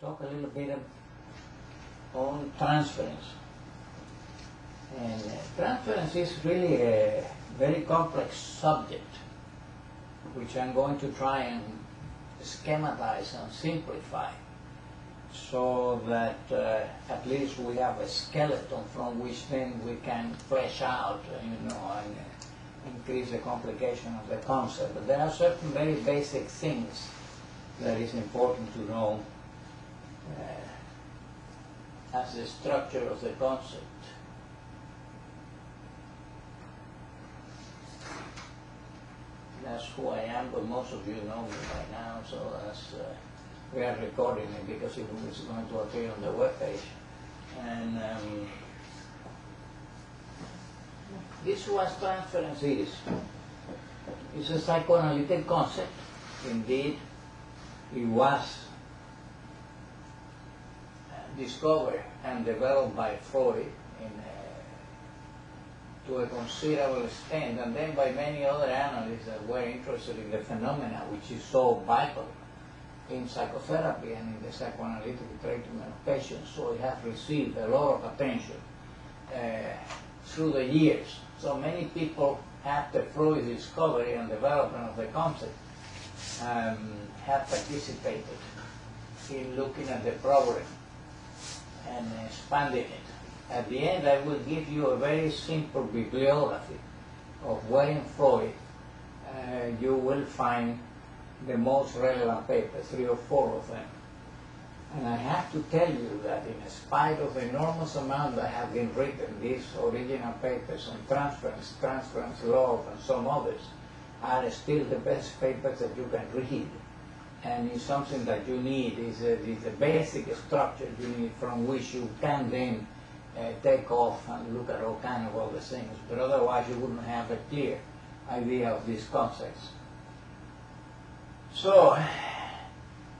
talk a little bit on transference. And transference is really a very complex subject, which I'm going to try and schematize and simplify, so that at least we have a skeleton from which then we can flesh out, and increase the complication of the concept. But there are certain very basic things that is important to know as the structure of the concept. That's who I am, but most of you know me by now, so that's, we are recording it because it was going to appear on the webpage. And this is what transference is. It's a psychoanalytic concept. Indeed, it was discovered and developed by Freud to a considerable extent, and then by many other analysts that were interested in the phenomena, which is so vital in psychotherapy and in the psychoanalytic treatment of patients. So it has received a lot of attention through the years. So many people, after Freud's discovery and development of the concept, have participated in looking at the problem and expanding it. At the end, I will give you a very simple bibliography of where in Freud you will find the most relevant papers, 3 or 4 of them. And I have to tell you that in spite of the enormous amount that have been written, these original papers on transference law, and some others, are still the best papers that you can read. And it's something that you need, is the basic structure you need from which you can then take off and look at all kinds of other things. But otherwise you wouldn't have a clear idea of these concepts. So,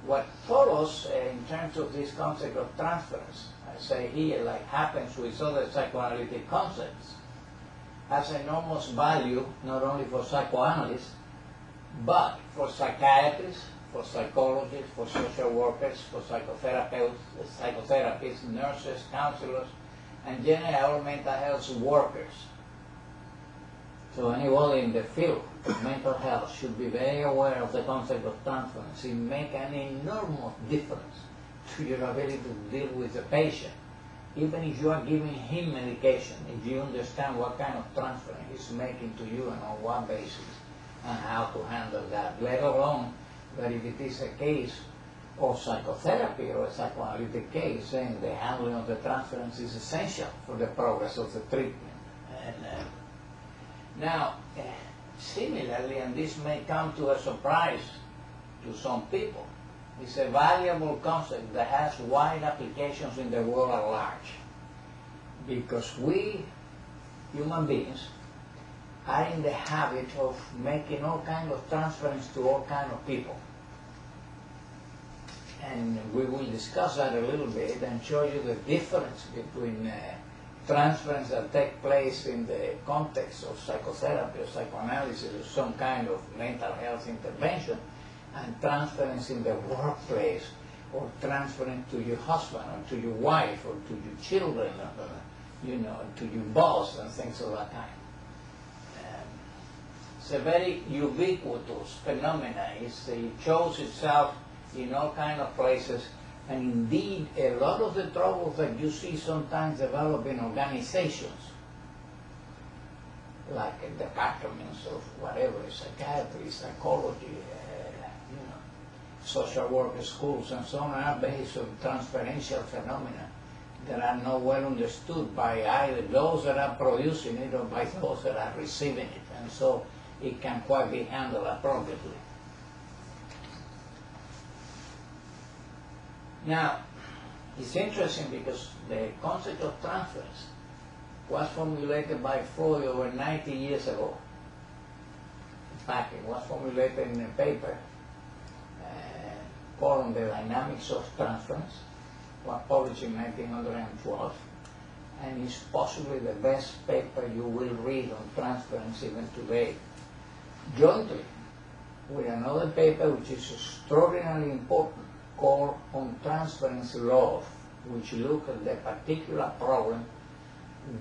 what follows in terms of this concept of transference, I say here, like happens with other psychoanalytic concepts, has enormous value not only for psychoanalysts, but for psychiatrists, for psychologists, for social workers, for psychotherapists, nurses, counselors, and general mental health workers. So anyone in the field of mental health should be very aware of the concept of transference. It makes an enormous difference to your ability to deal with the patient. Even if you are giving him medication, if you understand what kind of transfer he's making to you and on what basis and how to handle that, let alone that if it is a case of psychotherapy or a psychoanalytic case, then the handling of the transference is essential for the progress of the treatment. And, now, similarly, and this may come to a surprise to some people, it's a valuable concept that has wide applications in the world at large. Because we, human beings, are in the habit of making all kinds of transference to all kinds of people. And we will discuss that a little bit and show you the difference between transference that take place in the context of psychotherapy or psychoanalysis or some kind of mental health intervention, and transference in the workplace, or transferring to your husband or to your wife or to your children, or, to your boss and things of that kind. It's a very ubiquitous phenomenon. It shows itself in all kinds of places, and indeed a lot of the troubles that you see sometimes develop in organizations, like departments of whatever, psychiatry, psychology, social work, schools, and so on, are based on transferential phenomena that are not well understood by either those that are producing it or by those that are receiving it, and so it can quite be handled appropriately. Now, it's interesting because the concept of transference was formulated by Freud over 90 years ago. In fact, it was formulated in a paper called The Dynamics of Transference, was published in 1912, and is possibly the best paper you will read on transference even today, jointly with another paper which is extraordinarily important, called on transference law, which look at the particular problem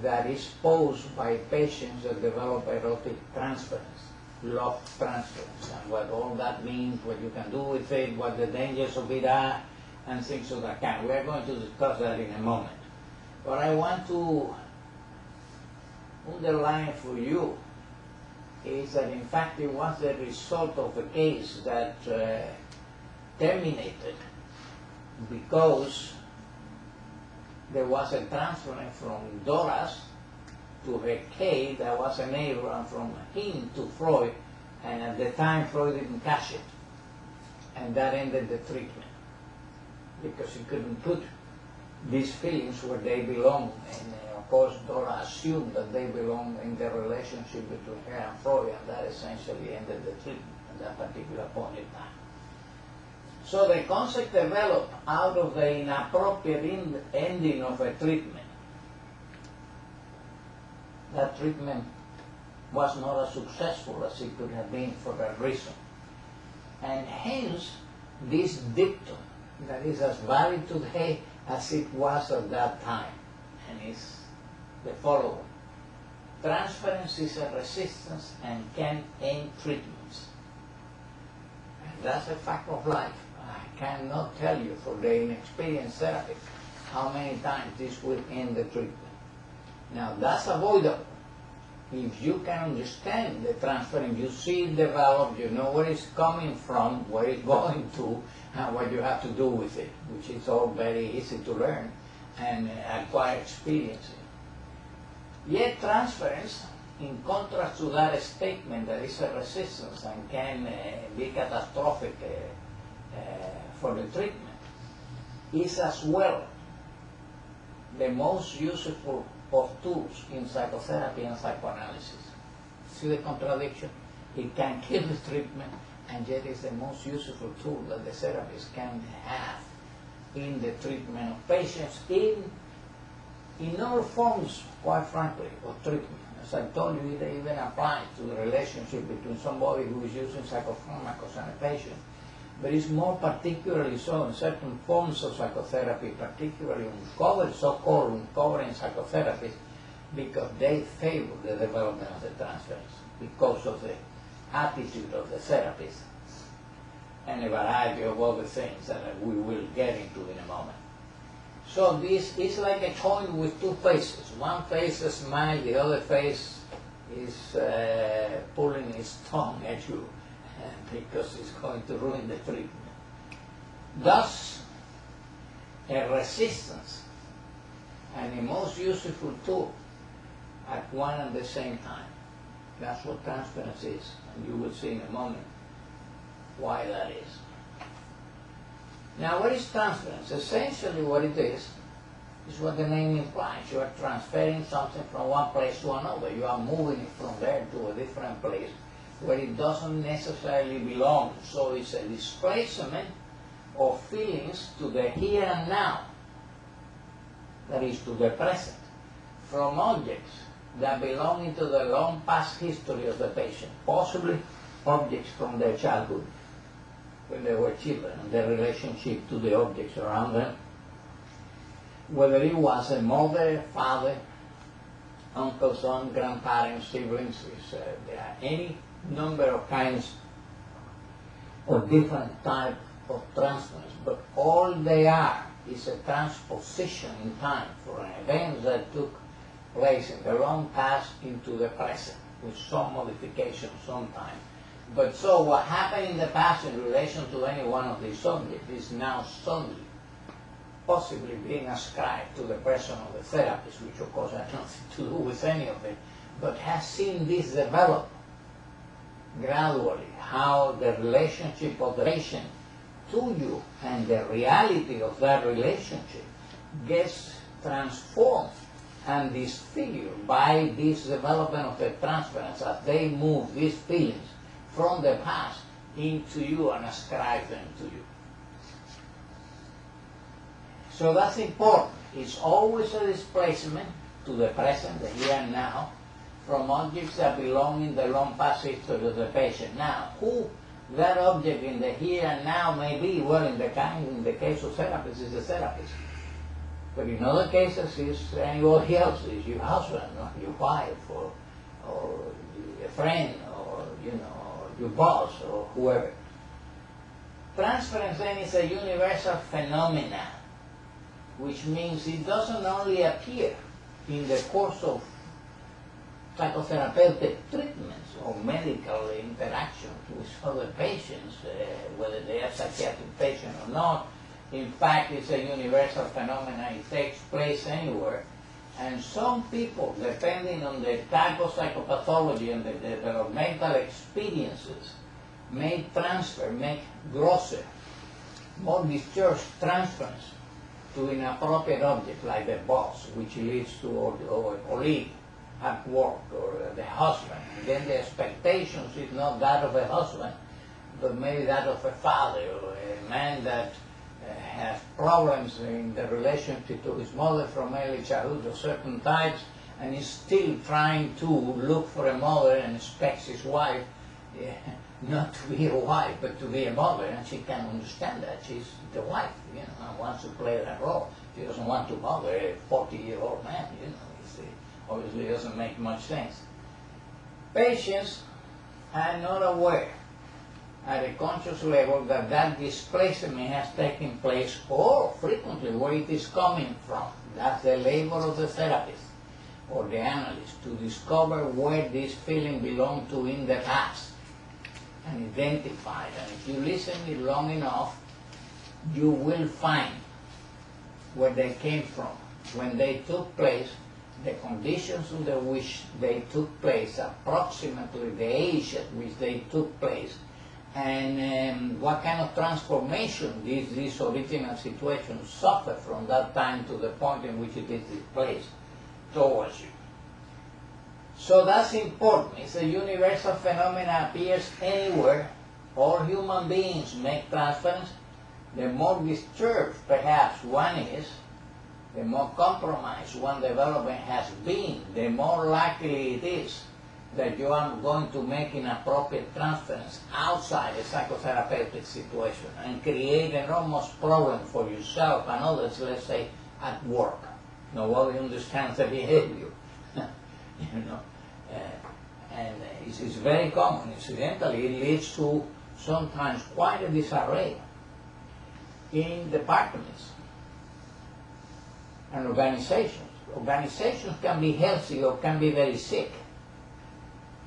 that is posed by patients that develop erotic transference, love transference, and what all that means, what you can do with it, what the dangers of it are, and things of that kind. We are going to discuss that in a moment. But I want to underline for you is that in fact it was the result of a case that terminated because there was a transfer from Doras to Kay that was a neighbor, and from him to Freud, and at the time Freud didn't catch it, and that ended the treatment because he couldn't put these feelings where they belong, and of course Dora assumed that they belong in the relationship between her and Freud, and that essentially ended the treatment at that particular point in time. So the concept developed out of the inappropriate ending of a treatment. That treatment was not as successful as it could have been for that reason. And hence, this dictum that is as valid today as it was at that time, and is the following. Transference is a resistance and can end treatments. And that's a fact of life. I cannot tell you for the inexperienced therapist how many times this will end the treatment. Now that's avoidable. If you can understand the transference, you see it develop, you know where it's coming from, where it's going to, and what you have to do with it, which is all very easy to learn and acquire experience in. Yet transference, in contrast to that statement that is a resistance and can be catastrophic for the treatment, is as well the most useful of tools in psychotherapy and psychoanalysis. See the contradiction? It can kill the treatment, and yet it's the most useful tool that the therapist can have in the treatment of patients in all forms, quite frankly, of treatment. As I told you, it even applies to the relationship between somebody who is using psychopharmacos and a patient. But it's more particularly so in certain forms of psychotherapy, particularly so-called uncovering psychotherapy, because they favor the development of the transference because of the attitude of the therapist and a variety of other things that we will get into in a moment. So this is like a coin with two faces. One face is smile, the other face is pulling its tongue at you because it's going to ruin the treatment. Thus, a resistance and a most useful tool at one and the same time. That's what transference is, and you will see in a moment why that is. Now, what is transference? Essentially what it is what the name implies. You are transferring something from one place to another. You are moving it from there to a different place where it doesn't necessarily belong. So it's a displacement of feelings to the here and now, that is, to the present, from objects that belong into the long past history of the patient, possibly objects from their childhood, when they were children, and their relationship to the objects around them, whether it was a mother, father, uncles, aunt, grandparents, siblings. There are any number of kinds of different types of transference, but all they are is a transposition in time for an event that took place in the long past into the present, with some modification sometime. But so what happened in the past in relation to any one of these subjects is now suddenly possibly being ascribed to the person of the therapist, which of course has nothing to do with any of it, but has seen this develop gradually, how the relationship of the patient to you and the reality of that relationship gets transformed and disfigured by this development of the transference as they move these feelings from the past into you and ascribe them to you. So that's important. It's always a displacement to the present, the here and now, from objects that belong in the long past history of the patient. Now, who that object in the here and now may be, well, in the case of therapists, is the therapist. But in other cases, it's anybody else, is your husband, or your wife, or a friend, or your boss, or whoever. Transference then is a universal phenomena, which means it doesn't only appear in the course of psychotherapeutic treatments or medical interactions with other patients, whether they are psychiatric patients or not. In fact, it's a universal phenomenon. It takes place anywhere. And some people, depending on the type of psychopathology and the developmental experiences, may transfer, make grosser, more discharged transference to inappropriate objects like the boss, which leads to or a colleague at work, or the husband. And then the expectations is not that of a husband, but maybe that of a father, or a man that has problems in the relationship to his mother from early childhood of certain types, and is still trying to look for a mother and expects his wife not to be a wife, but to be a mother, and she can understand that. She's the wife, and wants to play that role. She doesn't want to mother a 40-year-old man, obviously doesn't make much sense. Patients are not aware at a conscious level that displacement has taken place, or frequently where it is coming from. That's the labor of the therapist or the analyst, to discover where this feeling belonged to in the past and identify it. And if you listen it long enough, you will find where they came from, when they took place, the conditions under which they took place, approximately the age at which they took place, and what kind of transformation this original situation suffered from that time to the point in which it is displaced towards you. So that's important. It's a universal phenomenon, appears anywhere. All human beings make transference. The more disturbed perhaps one is, the more compromised one development has been, the more likely it is that you are going to make inappropriate transference outside a psychotherapeutic situation and create an enormous problem for yourself and others, let's say, at work. Nobody understands the behavior, and it's very common. Incidentally, it leads to sometimes quite a disarray in departments and organizations. Organizations can be healthy or can be very sick,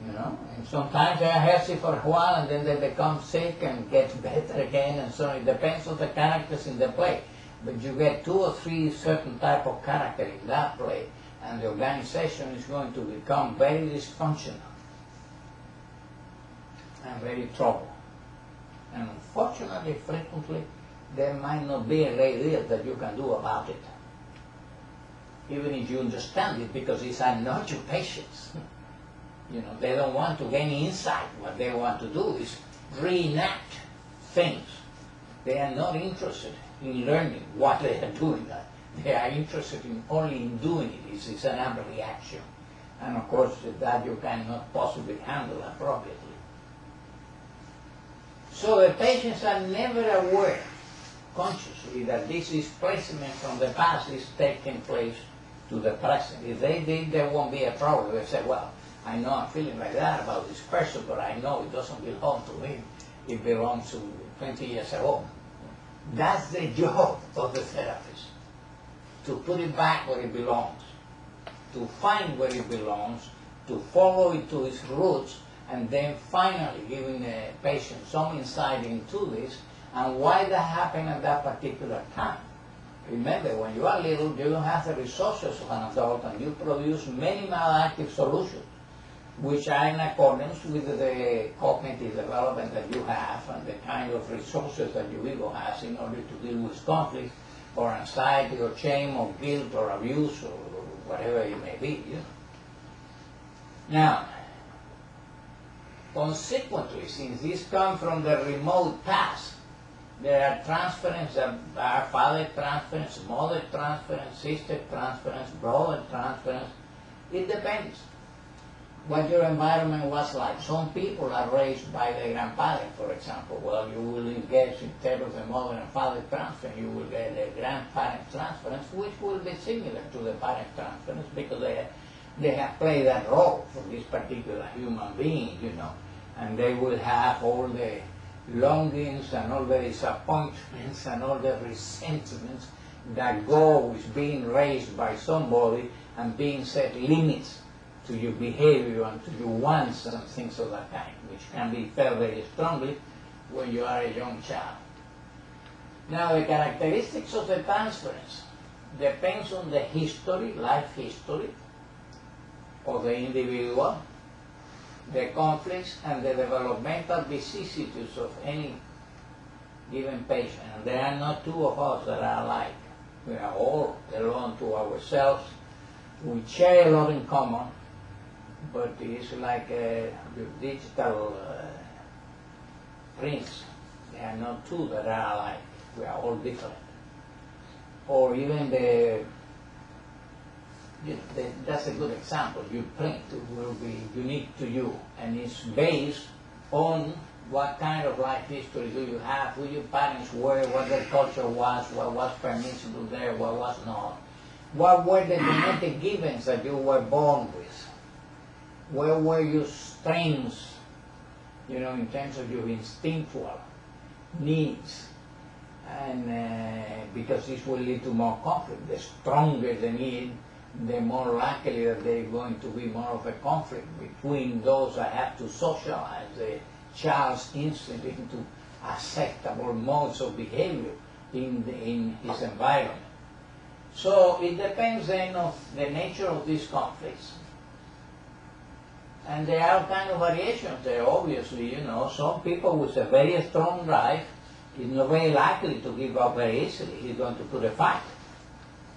and sometimes they are healthy for a while and then they become sick and get better again, and so it depends on the characters in the play. But you get 2 or 3 certain type of character in that play, and the organization is going to become very dysfunctional and very troubled. And unfortunately, frequently, there might not be a great deal that you can do about it, even if you understand it, because these are not your patients. They don't want to gain insight. What they want to do is reenact things. They are not interested in learning what they are doing. They are interested only in doing it. It's an reaction. And of course, that you cannot possibly handle appropriately. So the patients are never aware consciously that this displacement from the past is taking place to the present. If they did, there won't be a problem. They say, well, I know I'm feeling like that about this person, but I know it doesn't belong to him. It belongs to 20 years ago. That's the job of the therapist, to put it back where it belongs, to find where it belongs, to follow it to its roots, and then finally giving the patient some insight into this and why that happened at that particular time. Remember, when you are little, you don't have the resources of an adult, and you produce many maladaptive solutions, which are in accordance with the cognitive development that you have and the kind of resources that your ego has in order to deal with conflict or anxiety or shame or guilt or abuse or whatever it may be. Now, consequently, since these come from the remote past, there are transference, there are father transference, mother transference, sister transference, brother transference. It depends. what your environment was like. Some people are raised by their grandparents, for example. Well, you will get, instead of the mother and father transference, you will get a grandparent transference, which will be similar to the parent transference because they have played that role for this particular human being, you know. And they will have all the longings and all the disappointments and all the resentments that go with being raised by somebody and being set limits to your behavior and to your wants and things of that kind, which can be felt very strongly when you are a young child. Now, the characteristics of the transference depends on the history, life history of the individual, the conflicts and the developmental vicissitudes of any given patient. And there are not two of us that are alike. We are all alone to ourselves. We share a lot in common, but it's like a digital prints. There are not two that are alike. We are all different. Or even that's a good example. Your print will be unique to you, and it's based on what kind of life history do you have, who your parents were, what their culture was, what was permissible there, what was not. What were the genetic givens that you were born with? Where were your strengths, you know, in terms of your instinctual needs? And because this will lead to more conflict. The stronger the need, the more likely that there is going to be more of a conflict between those that have to socialize the child's instinct into acceptable modes of behavior in his environment. So it depends then on the nature of these conflicts. And there are kind of variations there, obviously, you know. Some people with a very strong drive is not very likely to give up very easily. He's going to put a fight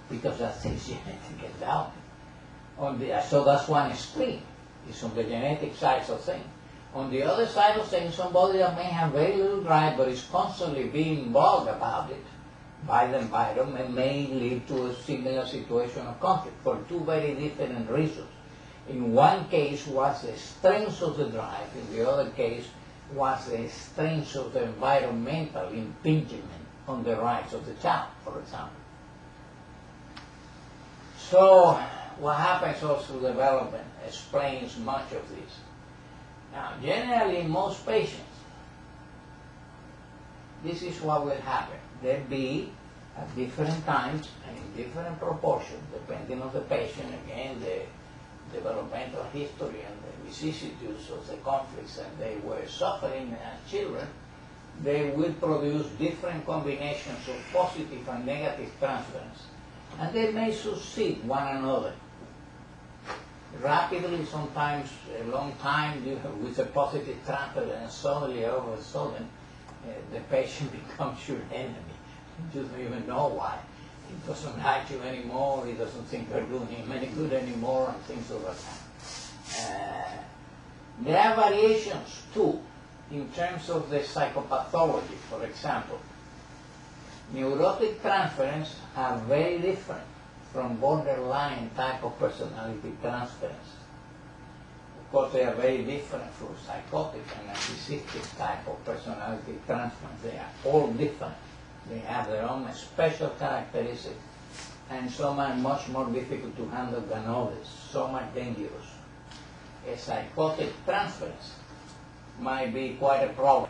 because that's his genetic endowment. So that's one extreme. It's on the genetic side of things. On the other side of things, somebody that may have very little drive but is constantly being bothered about it by the environment may lead to a similar situation of conflict for two very different reasons. In one case was the strength of the drive, in the other case was the strength of the environmental impingement on the rights of the child, for example. So what happens also through development explains much of this. Now, generally in most patients, this is what will happen. There be at different times and in different proportions, depending on the patient, again, the developmental history and the vicissitudes of the conflicts that they were suffering as children, they will produce different combinations of positive and negative transference. And they may succeed one another. Rapidly, sometimes a long time with a positive transfer, and suddenly, all of a sudden, the patient becomes your enemy. You don't even know why. He doesn't like you anymore, he doesn't think you're doing him any good anymore, and things of that kind. There are variations too, in terms of the psychopathology. For example, neurotic transference are very different from borderline type of personality transference. Of course, they are very different from psychotic and narcissistic type of personality transference. They are all different. They have their own special characteristics, and some are much more difficult to handle than others. Some are dangerous. A psychotic transference might be quite a problem,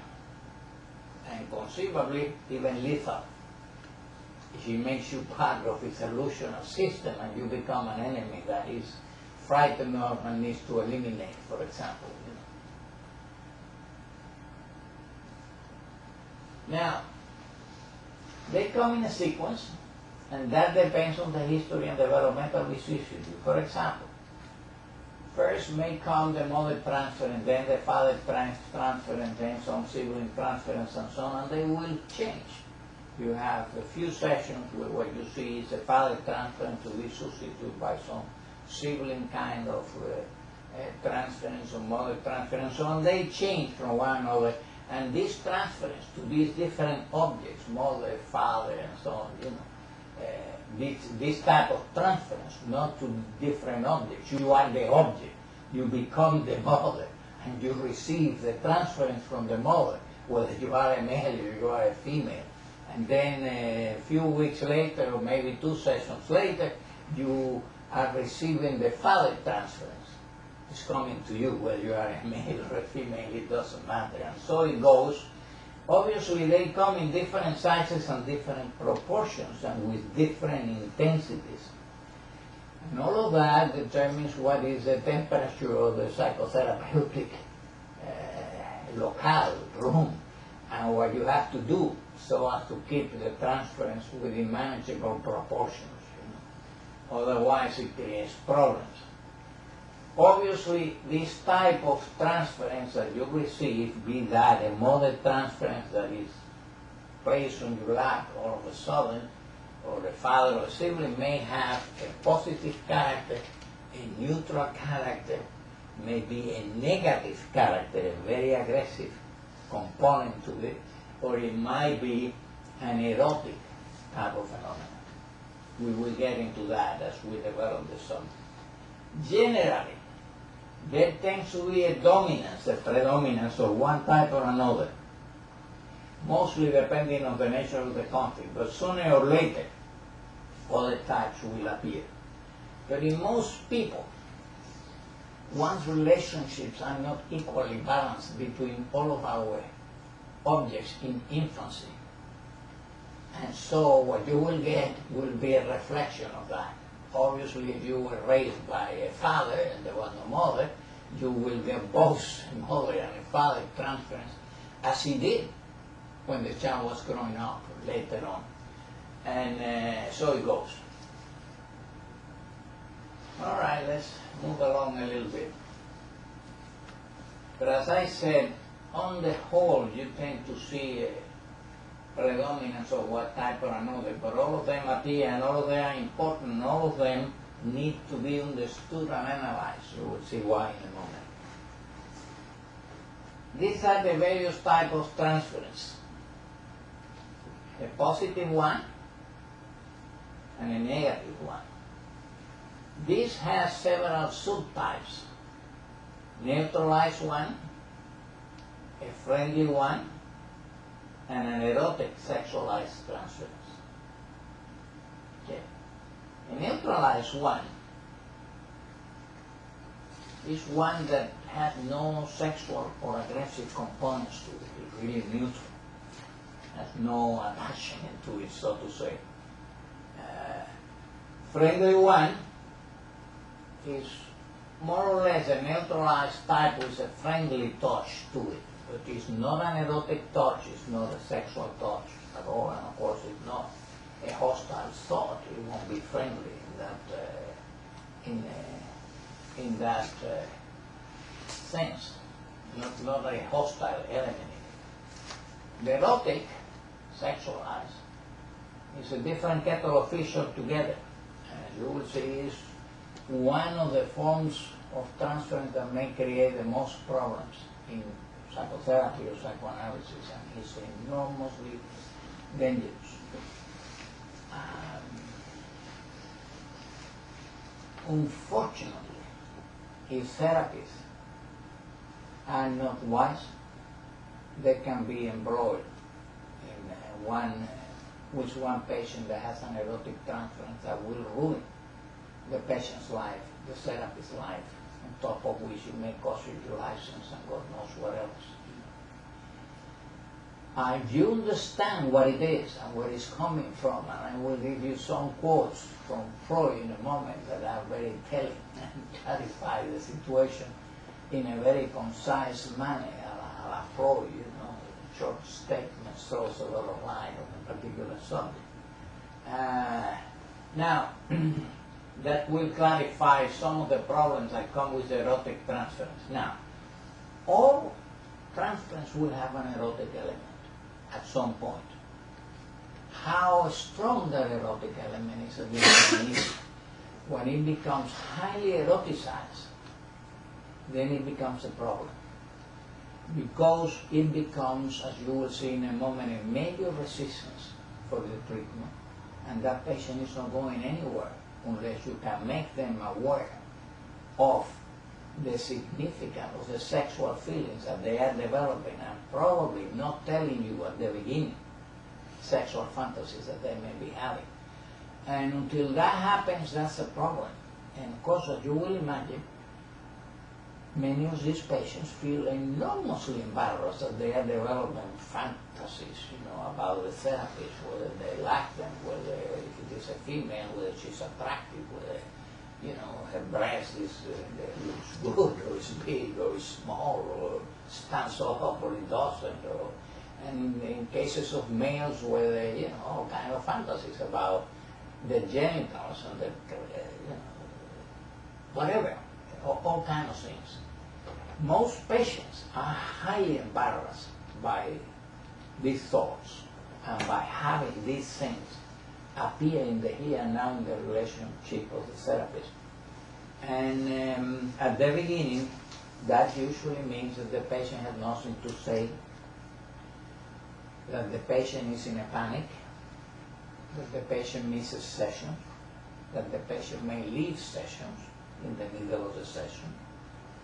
and conceivably even lethal. If he makes you part of his illusional system and you become an enemy that is frightened of and needs to eliminate, for example. Now, they come in a sequence, and that depends on the history and developmental vicissitude. For example, first may come the mother transfer, and then the father transfer, and then some sibling transference, and so on, and they will change. You have a few sessions where what you see is a father transference to be substituted by some sibling kind of transference or mother transference, so on. They change from one another, and this transference to these different objects, mother, father, and so on, you know, this type of transference, not to different objects. You are the object. you become the mother, and you receive the transference from the mother, whether you are a male or you are a female. And then a few weeks later, or maybe 2 sessions later, you are receiving the father transference. It's coming to you, whether you are a male or a female, it doesn't matter. And so it goes. Obviously, they come in different sizes and different proportions and with different intensities. And all of that determines what is the temperature of the psychotherapeutic locale, room, and what you have to do so as to keep the transference within manageable proportions. Otherwise, it creates problems. Obviously, this type of transference that you receive, be that a mother transference that is placed on your lap all of a sudden, or the father or sibling, may have a positive character, a neutral character, maybe a negative character, a very aggressive component to it, or it might be an erotic type of phenomenon. We will get into that as we develop the subject. Generally, there tends to be a dominance, a predominance of one type or another, mostly depending on the nature of the conflict, but sooner or later, other types will appear. But in most people, one's relationships are not equally balanced between all of our objects in infancy. And so what you will get will be a reflection of that. Obviously, if you were raised by a father and there was no mother, you will get both a mother and a father transference, as he did when the child was growing up later on. And so it goes. All right, let's move along a little bit. But as I said, on the whole, you tend to see a predominance of one type or another, but all of them appear and all of them are important, and all of them need to be understood and analyzed. You will see why in a moment. These are the various types of transference. A positive one and a negative one. This has several subtypes. Neutralized one, a friendly one, and an erotic sexualized transference. Okay. A neutralized one is one that has no sexual or aggressive components to it. It's really neutral. Has no attachment to it, so to say. Friendly one is more or less a neutralized type with a friendly touch to it. But it's not an erotic touch, it's not a sexual touch at all, and of course it's not a hostile thought. It won't be friendly in that sense. Not a hostile element in it. The erotic, sexualized, is a different kettle of fish altogether. As you will see, is one of the forms of transference that may create the most problems in psychotherapy or psychoanalysis, and is enormously dangerous. Unfortunately, if therapists are not wise, they can be embroiled in one patient that has an erotic transference that will ruin the patient's life, the therapist's life, on top of which it may cost you your license and God knows what else. If you understand what it is and where it's coming from, and I will give you some quotes from Freud in a moment that are very telling and clarify the situation in a very concise manner, a la Freud, short statements throws a lot of light on a particular subject. Now, that will clarify some of the problems that come with erotic transference. Now, all transference will have an erotic element at some point. How strong that erotic element is a different issue. When it becomes highly eroticized, then it becomes a problem. Because it becomes, as you will see in a moment, a major resistance for the treatment, and that patient is not going anywhere unless you can make them aware of the significance of the sexual feelings that they are developing and probably not telling you at the beginning sexual fantasies that they may be having. And until that happens, that's a problem. And of course, as you will imagine, many of these patients feel enormously embarrassed that they are developing fantasies, about the therapist, whether they like them, whether if it is a female, whether she's attractive, whether, her breast looks good, or is big, or is small, or stands up, or it doesn't, and in cases of males, where all kind of fantasies about the genitals and the, whatever, all kind of things. Most patients are highly embarrassed by these thoughts and by having these things appear in the here and now in the relationship of the therapist. And at the beginning, that usually means that the patient has nothing to say, that the patient is in a panic, that the patient misses sessions, that the patient may leave sessions in the middle of the session,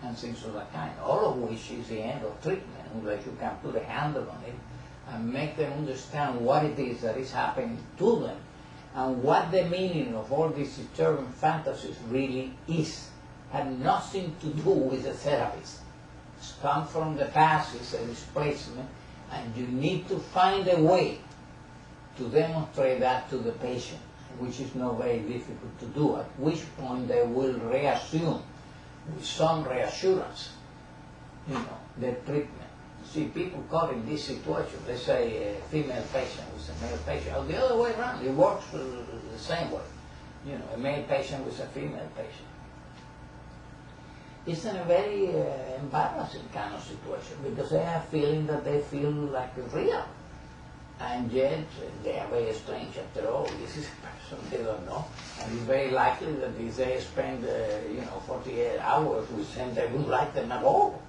and things of that kind, all of which is the end of treatment, unless you can put a handle on it and make them understand what it is that is happening to them and what the meaning of all these disturbing fantasies really is. Had nothing to do with the therapist. It's come from the past, it's a displacement, and you need to find a way to demonstrate that to the patient, which is not very difficult to do, at which point they will reassume with some reassurance, the treatment. See, people caught in this situation, they say a female patient with a male patient, or the other way around, it works the same way. A male patient with a female patient. It's in a very embarrassing kind of situation, because they are feeling that they feel like real. And yet, they are very strange after all. This is a person they don't know. And it's very likely that if they spend, 48 hours with them, they wouldn't like them at all,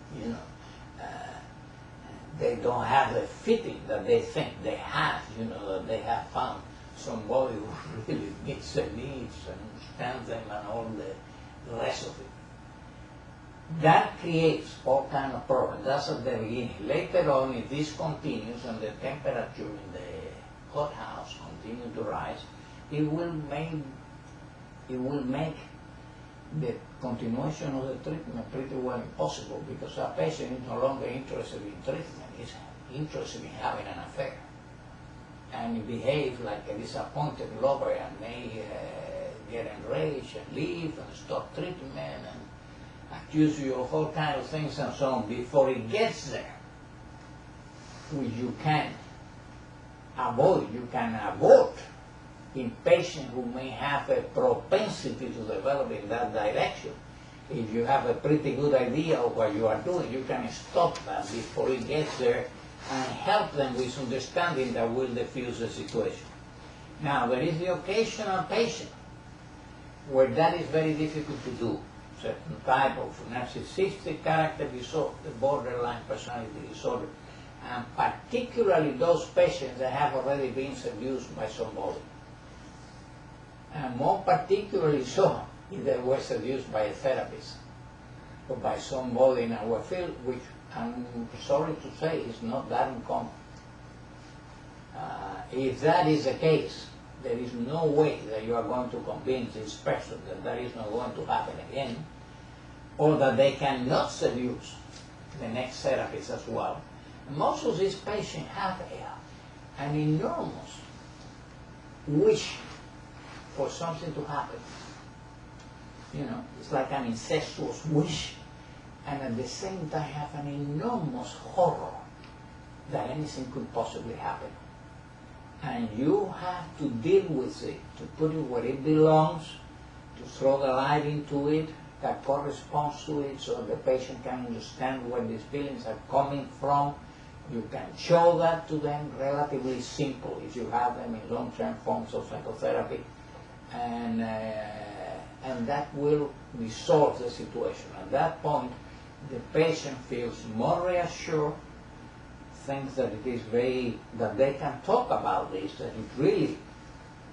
They don't have the fitting that they think they have, that they have found somebody who really meets their needs and understands them and all the rest of it. That creates all kind of problems. That's at the beginning. Later on, if this continues and the temperature in the hothouse continues to rise, it will make the continuation of the treatment pretty well impossible, because our patient is no longer interested in treatment. He's interested in having an affair. And he behaves like a disappointed lover and may get enraged and leave and stop treatment and accuse you of all kinds of things and so on before it gets there, which you can avoid. You can avoid in patients who may have a propensity to develop in that direction. If you have a pretty good idea of what you are doing, you can stop that before it gets there and help them with understanding that will diffuse the situation. Now, there is the occasional patient where that is very difficult to do. Certain type of narcissistic character disorder, the borderline personality disorder, and particularly those patients that have already been seduced by somebody. And more particularly so if they were seduced by a therapist or by somebody in our field, which I'm sorry to say is not that uncommon. If that is the case, there is no way that you are going to convince this person that that is not going to happen again, or that they cannot seduce the next therapist as well. Most of these patients have an enormous wish for something to happen. It's like an incestuous wish, and at the same time have an enormous horror that anything could possibly happen. And you have to deal with it, to put it where it belongs, to throw the light into it that corresponds to it, so the patient can understand where these feelings are coming from. You can show that to them, relatively simple if you have them in long-term forms of psychotherapy, and that will resolve the situation. At that point, the patient feels more reassured, thinks that it is that they can talk about this, that it really,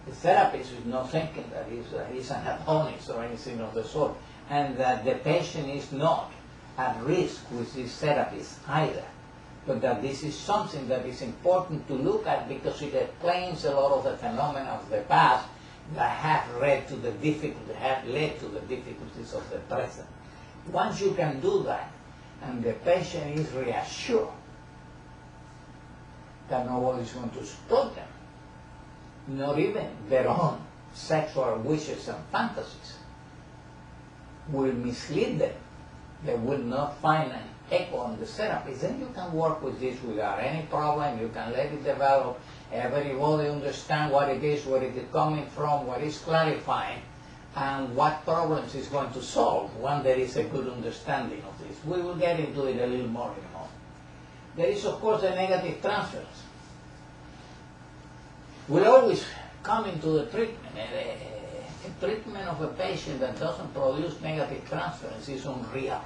the therapist is not thinking that he's an agonist or anything of the sort, and that the patient is not at risk with these therapies either. But that this is something that is important to look at because it explains a lot of the phenomena of the past that have led to the difficulties of the present. Once you can do that, and the patient is reassured that nobody is going to exploit them, not even their own sexual wishes and fantasies will mislead them, they will not find an echo on the therapies, then you can work with this without any problem. You can let it develop. Everybody understand what it is, where it is coming from, what is clarifying, and what problems it's going to solve when there is a good understanding of this. We will get into it a little more in a moment. There is, of course, the negative transference. We'll always come into the treatment. A treatment of a patient that doesn't produce negative transference is unreal,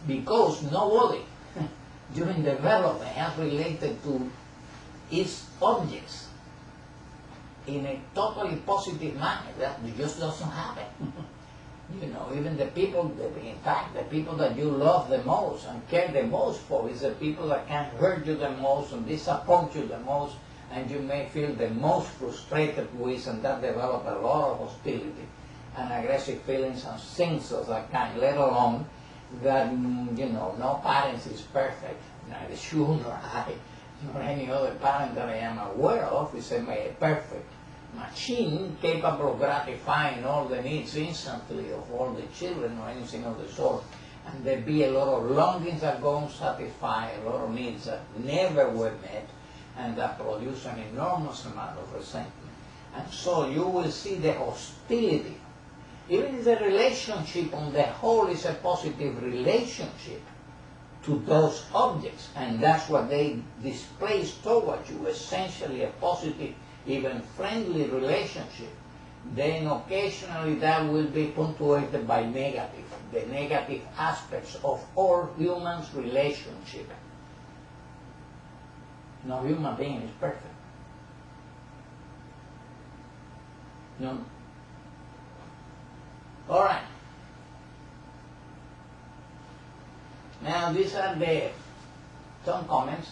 because nobody during development has related to its objects in a totally positive manner. That just doesn't happen. You know, even the people, in fact, the people that you love the most and care the most for is the people that can hurt you the most and disappoint you the most, and you may feel the most frustrated with, and that develop a lot of hostility and aggressive feelings and things of that kind, let alone that, you know, no parent is perfect. Neither you nor I, nor any other parent that I am aware of is a perfect machine capable of gratifying all the needs instantly of all the children or anything of the sort. And there be a lot of longings that go unsatisfied, a lot of needs that never were met, and that produce an enormous amount of resentment. And so you will see the hostility. Even if the relationship on the whole is a positive relationship to those objects, and that's what they display towards you, essentially a positive, even friendly relationship, then occasionally that will be punctuated by negative, the negative aspects of all humans' relationship. No human being is perfect. No. All right. Now these are some comments.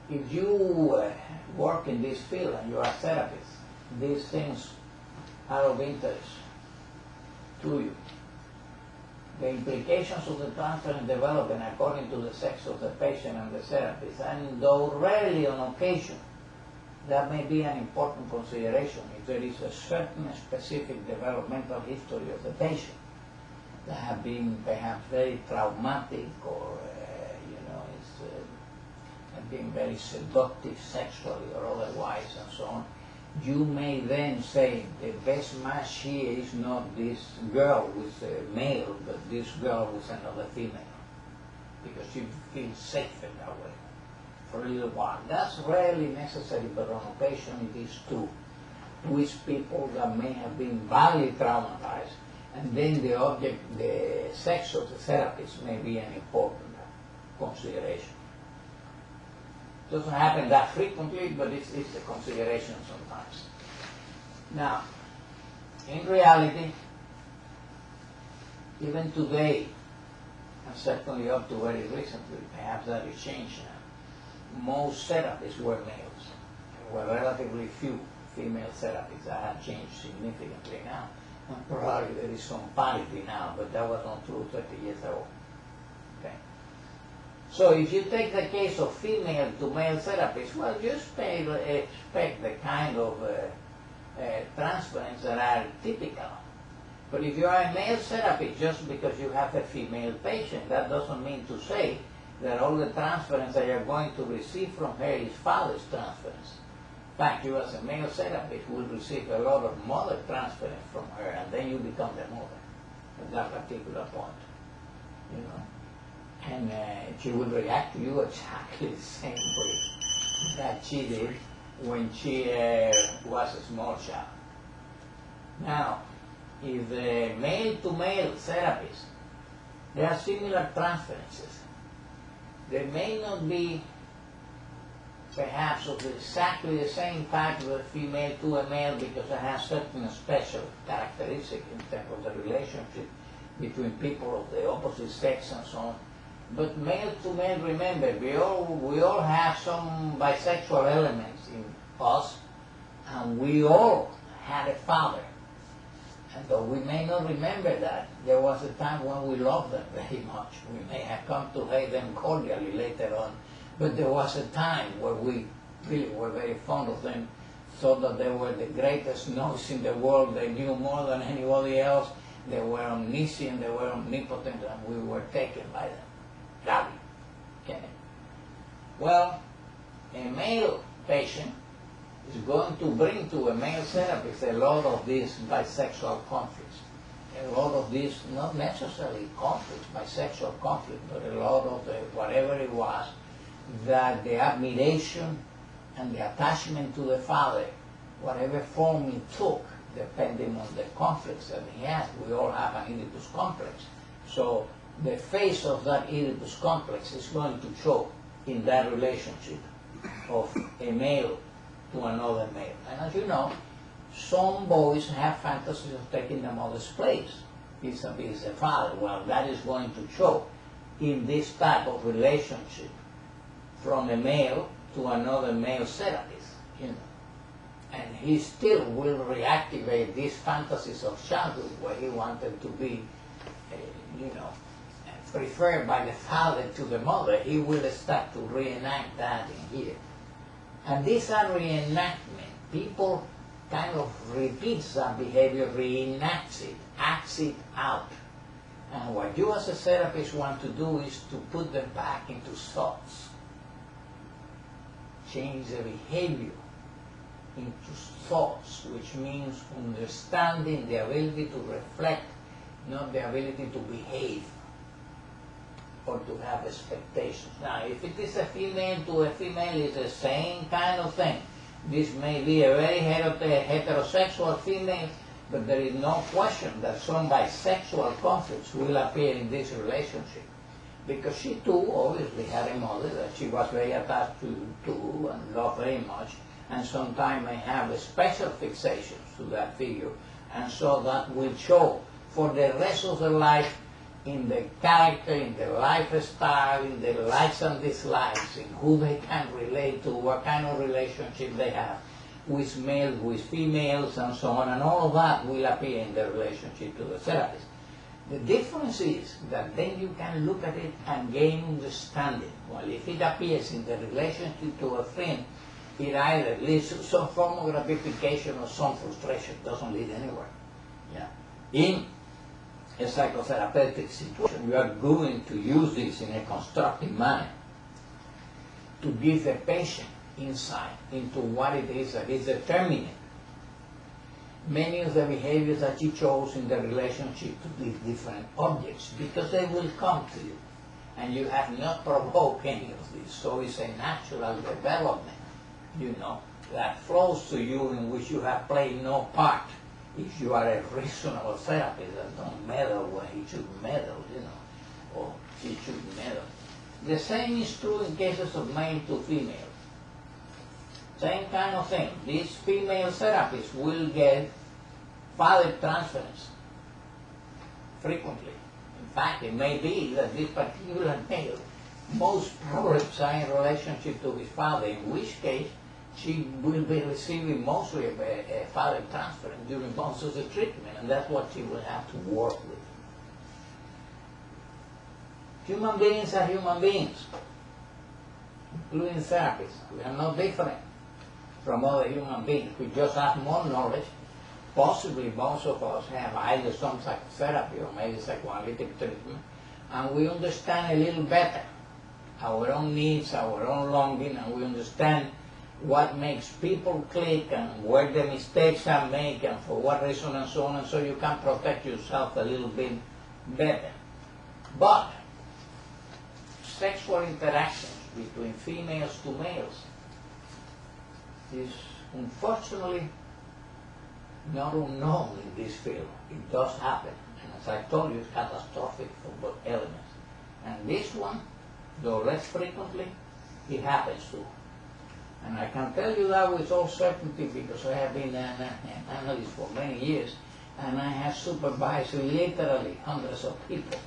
If you work in this field and you are a therapist, these things are of interest to you. The implications of the transfer and development according to the sex of the patient and the therapist, and though rarely on occasion, that may be an important consideration if there is a certain specific developmental history of the patient that have been perhaps very traumatic or, have been very seductive sexually or otherwise and so on. You may then say the best match here is not this girl with a male, but this girl with another female, because you feel safer that way for a little while. That's rarely necessary, but on occasion it is true with people that may have been badly traumatized, and then the sex of the therapist may be an important consideration. Doesn't happen that frequently, but it's a consideration sometimes. Now, in reality, even today, and certainly up to very recently, perhaps that has changed now, most therapists were males. There were relatively few female therapists. That have changed significantly now. And probably there is some parity now, but that was not true 30 years ago. Okay. So if you take the case of female to male therapists, well, you expect the kind of transference that are typical. But if you are a male therapist, just because you have a female patient, that doesn't mean to say that all the transference that you're going to receive from her is father's transference. In fact, you as a male therapist will receive a lot of mother transference from her, and then you become the mother at that particular point. You know. And she will react to you exactly the same way that she did when she was a small child. Now, if the male-to-male therapist, there are similar transferences. There may not be perhaps of exactly the same type of a female to a male because it has certain special characteristics in terms of the relationship between people of the opposite sex and so on. But male to male, remember, we all have some bisexual elements in us, and we all had a father. And though we may not remember that, there was a time when we loved them very much. We may have come to hate them cordially later on, but there was a time where we really were very fond of them, thought that they were the greatest noise in the world, they knew more than anybody else, they were omniscient, they were omnipotent, and we were taken by them. Gabi. Okay. Well, a male patient is going to bring to a male therapist a lot of these bisexual conflicts. A lot of these, not necessarily conflicts, bisexual conflict, but a lot of the, whatever it was, that the admiration and the attachment to the father, whatever form it took, depending on the conflicts that he has. We all have an Oedipus complex. So the face of that Oedipus complex is going to show in that relationship of a male to another male. And as you know, some boys have fantasies of taking the mother's place vis-a-vis the father. Well, that is going to show in this type of relationship from a male to another male therapist, you know. And he still will reactivate these fantasies of childhood where he wanted to be, you know, preferred by the father to the mother. He will start to reenact that in here. And these are reenactment. People kind of repeats that behavior, reenacts it, acts it out. And what you as a therapist want to do is to put them back into thoughts. Change the behavior into thoughts, which means understanding, the ability to reflect, not the ability to behave or to have expectations. Now, if it is a female to a female, it's the same kind of thing. This may be a very heterosexual female, but there is no question that some bisexual conflicts will appear in this relationship. Because she too obviously had a mother that she was very attached to and loved very much, and sometimes may have a special fixations to that figure, and so that will show for the rest of their life in the character, in the lifestyle, in the likes and dislikes, in who they can relate to, what kind of relationship they have with males, with females, and so on, and all of that will appear in the relationship to the therapist. The difference is that then you can look at it and gain understanding. Well, if it appears in the relationship to a friend, it either leads to some form of gratification or some frustration. It doesn't lead anywhere. Yeah. In a psychotherapeutic situation, you are going to use this in a constructive manner to give the patient insight into what it is that is determining many of the behaviors that you chose in the relationship to these different objects, because they will come to you, and you have not provoked any of this. So it's a natural development, you know, that flows to you, in which you have played no part. If you are a reasonable therapist that don't meddle when he should meddle, you know, or she should meddle. The same is true in cases of male to female. Same kind of thing. These female therapists will get father transference frequently. In fact, it may be that this particular male, most problems are in relationship to his father, in which case she will be receiving mostly a father transference during most of the treatment, and that's what she will have to work with. Human beings are human beings, including therapists. We are no different from other human beings. We just have more knowledge. Possibly most of us have either some psychotherapy or maybe psychoanalytic treatment, and we understand a little better our own needs, our own longing, and we understand what makes people click and where the mistakes are made and for what reason and so on, and so you can protect yourself a little bit better. But sexual interactions between females to males is unfortunately not unknown in this field. It does happen, and as I told you, it's catastrophic for both elements. And this one, though less frequently, it happens too. And I can tell you that with all certainty because I have been an analyst for many years, and I have supervised literally hundreds of people.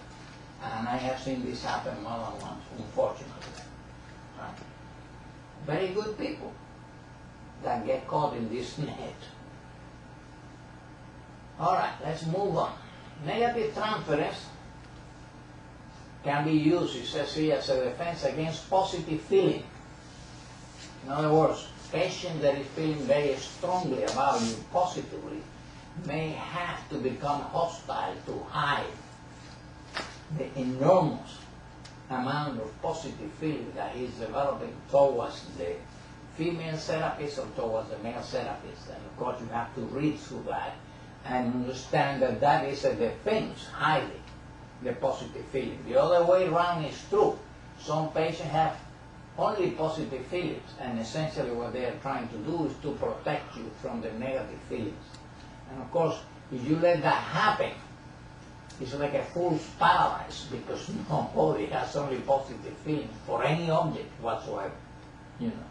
And I have seen this happen more than once, unfortunately. Right? Very good people that get caught in this net. All right, let's move on. Negative transference can be used, it says here, as a defense against positive feeling. In other words, patient that is feeling very strongly about you positively may have to become hostile to hide the enormous amount of positive feeling that he's developing towards the female therapist or towards the male therapist. And of course you have to read through that and understand that that is a defense, hiding the positive feeling. The other way around is true. Some patients have only positive feelings, and essentially what they are trying to do is to protect you from the negative feelings. And of course, if you let that happen, it's like a fool's paradise because nobody has only positive feelings for any object whatsoever. You know,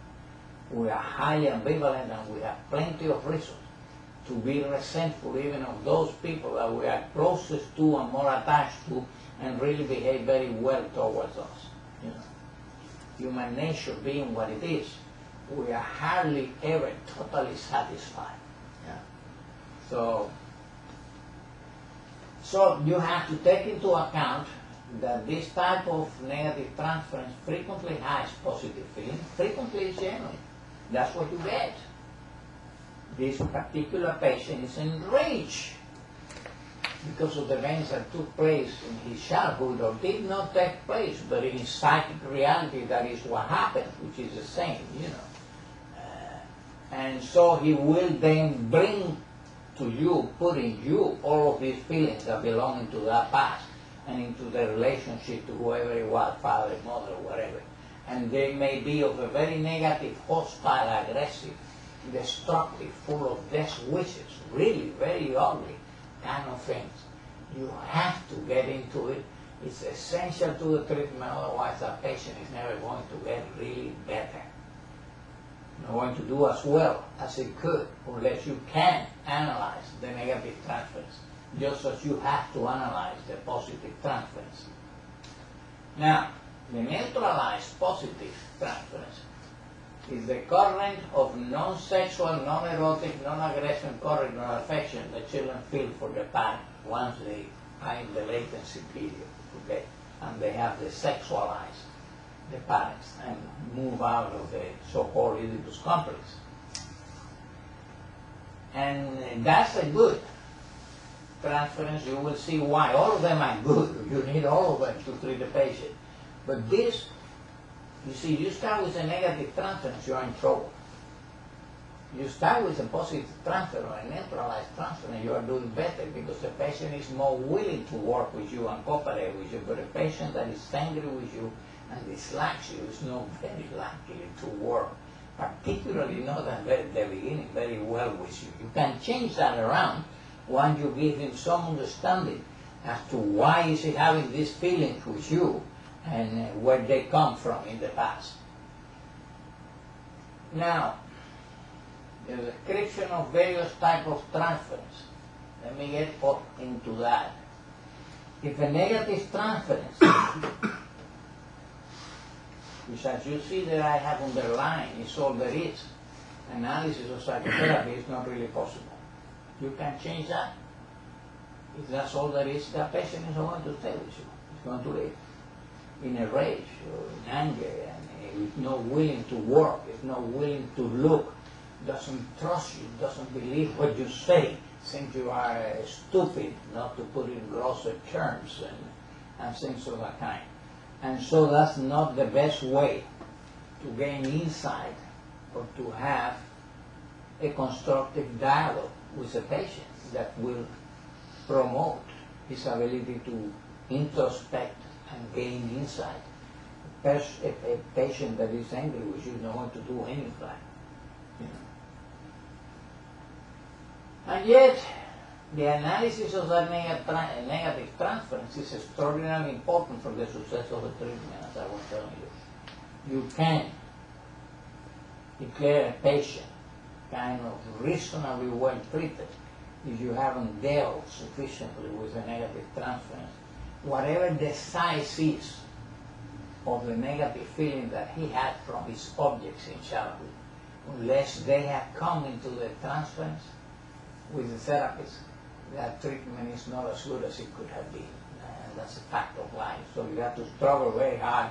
we are highly ambivalent and we have plenty of reasons to be resentful even of those people that we are closest to and more attached to and really behave very well towards us. You know, human nature being what it is, we are hardly ever totally satisfied. Yeah. So you have to take into account that this type of negative transference frequently has positive feeling, frequently is genuine. That's what you get. This particular patient is enraged because of the events that took place in his childhood or did not take place, but in his psychic reality that is what happened, which is the same, you know. And so he will then bring to you, put in you all of these feelings that belong into that past and into the relationship to whoever it was, father, mother, whatever. And they may be of a very negative, hostile, aggressive, destructive, full of death wishes, really very ugly kind of things. You have to get into it. It's essential to the treatment, otherwise that patient is never going to get really better. Not going to do as well as it could unless you can analyze the negative transference, just as you have to analyze the positive transference. Now, the neutralized positive transference is the current of non-sexual, non-erotic, non-aggression, current, non-affection that children feel for their parents once they are in the latency period, okay? And they have the sexualized the parents and move out of the so-called Oedipus complex. And that's a good transference. You will see why. All of them are good. You need all of them to treat the patient. But this, you see, you start with a negative transference, you're in trouble. You start with a positive transfer or a neutralized transfer and you are doing better because the patient is more willing to work with you and cooperate with you. But a patient that is angry with you and dislikes you is not very likely to work, particularly not at the beginning, very well with you. You can change that around once you give him some understanding as to why is he having these feelings with you and where they come from in the past. Now, the description of various types of transference. Let me get up into that. If a negative transference, which as you see that I have underlined is all there is, analysis of psychotherapy is not really possible. You can change that. If that's all there is, the patient is not going to stay with you. He's going to live in a rage or in anger and is not willing to work, is not willing to look, doesn't trust you, doesn't believe what you say, thinks you are stupid, not to put in grosser terms and things of that kind. And so that's not the best way to gain insight or to have a constructive dialogue with a patient that will promote his ability to introspect and gain insight. A patient that is angry with you is not going to do any of that. You know. And yet, the analysis of that negative transference is extraordinarily important for the success of the treatment, as I was telling you. You can declare a patient kind of reasonably well treated if you haven't dealt sufficiently with the negative transference. Whatever the size is of the negative feeling that he had from his objects in childhood, unless they have come into the transference with the therapist, that treatment is not as good as it could have been. And that's a fact of life. So you have to struggle very hard.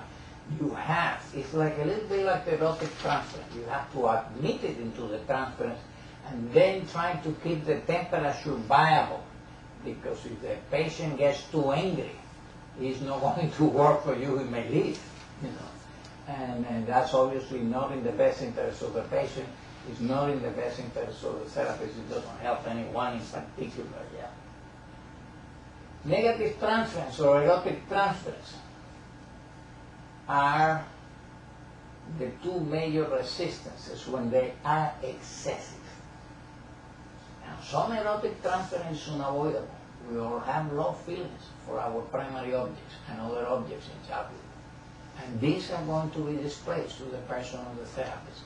It's like a little bit like the erotic transference. You have to admit it into the transference and then try to keep the temperature viable, because if the patient gets too angry, he's not going to work for you, he may leave, you know. And that's obviously not in the best interest of the patient, it's not in the best interest of the therapist, it doesn't help anyone in particular, yeah. Negative transference or erotic transference are the two major resistances when they are excessive. Now, some erotic transference is unavoidable. We all have low feelings for our primary objects and other objects in childhood. And these are going to be displaced to the person or the therapist.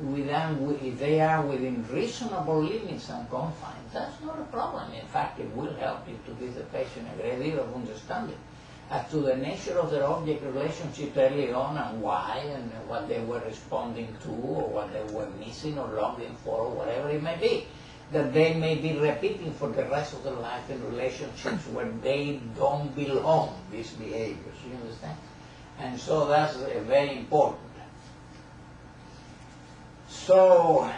If they are within reasonable limits and confines, that's not a problem. In fact, it will help you to give the patient a great deal of understanding as to the nature of their object relationship early on and why and what they were responding to or what they were missing or longing for or whatever it may be, that they may be repeating for the rest of their life in relationships where they don't belong, these behaviors, you understand? And so that's very important. So,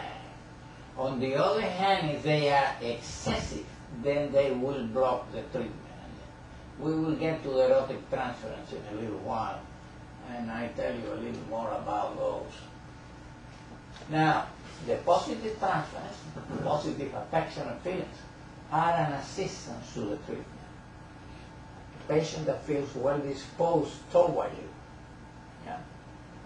on the other hand, if they are excessive, then they will block the treatment. We will get to the erotic transference in a little while, and I tell you a little more about those. Now, the positive transference, positive affection and feelings, are an assistance to the treatment. A patient that feels well disposed toward you, yeah?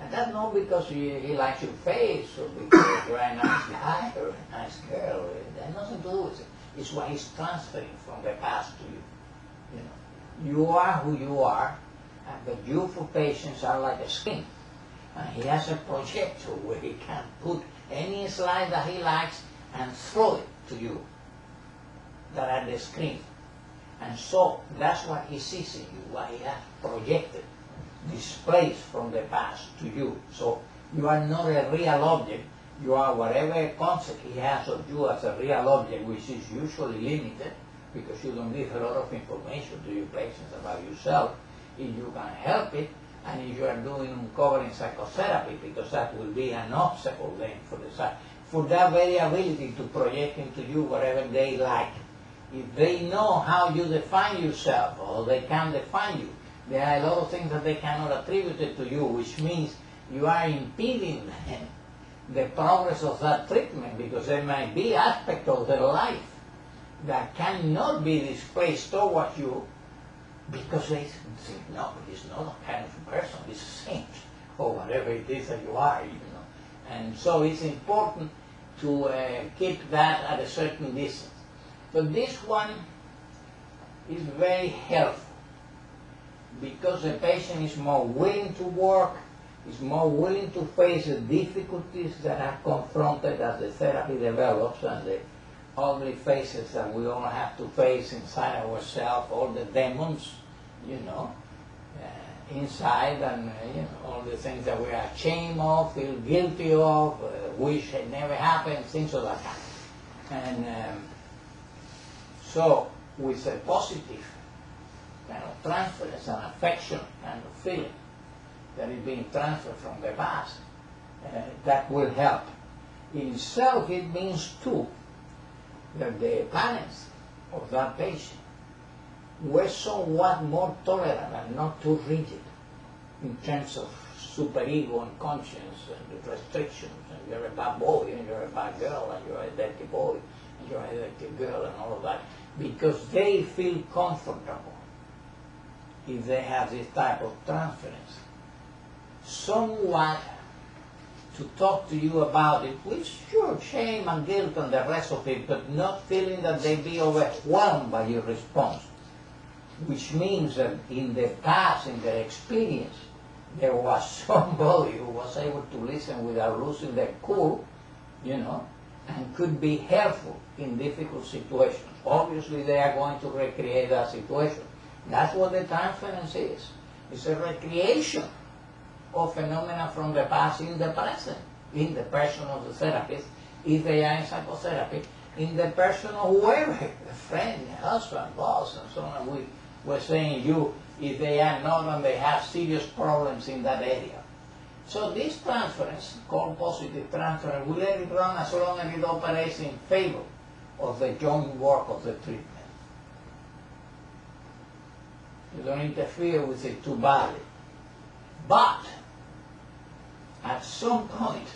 And that's not because he likes your face or because you're a nice guy or a nice girl. It has nothing to do with it. It's what he's transferring from the past to you. You know, you are who you are, but you for patients are like a screen. And he has a projector where he can put any slide that he likes and throw it to you that are the screen. And so that's what he sees in you, what he has projected, displaced from the past to you. So you are not a real object, you are whatever concept he has of you as a real object, which is usually limited, because you don't give a lot of information to your patients about yourself, if you can help it, and if you are doing uncovering psychotherapy, because that will be an obstacle then for that very ability to project into you whatever they like. If they know how you define yourself, or they can define you, there are a lot of things that they cannot attribute it to you, which means you are impeding the progress of that treatment, because there might be aspects of their life that cannot be displaced towards you, because they think, no, he's not a kind of person, he's a saint, or whatever it is that you are, you know. And so it's important to keep that at a certain distance. But this one is very helpful, because the patient is more willing to work, is more willing to face the difficulties that are confronted as the therapy develops, and the ugly faces that we all have to face inside ourselves, all the demons, you know, inside, and you know, all the things that we are ashamed of, feel guilty of, wish had never happened, things of that kind. And so with a positive kind of transference and affection kind of feeling that is being transferred from the past, that will help. In itself, it means too that the parents of that patient were somewhat more tolerant and not too rigid in terms of superego and conscience and the restrictions, and you're a bad boy and you're a bad girl and you're a dirty boy and you're a dirty girl and all of that, because they feel comfortable if they have this type of transference. Somewhat to talk to you about it with sure shame and guilt and the rest of it, but not feeling that they be overwhelmed by your response, which means that in the past, in their experience, there was somebody who was able to listen without losing their cool, you know, and could be helpful in difficult situations. Obviously, they are going to recreate that situation. That's what the transference is. It's a recreation of phenomena from the past in the present, in the person of the therapist, if they are in psychotherapy, in the person of whoever, a friend, a husband, boss, and so on. We were saying you, if they are not and they have serious problems in that area. So this transference, called positive transference, we let it run as long as it operates in favor of the joint work of the treatment. You don't interfere with it too badly. But at some point,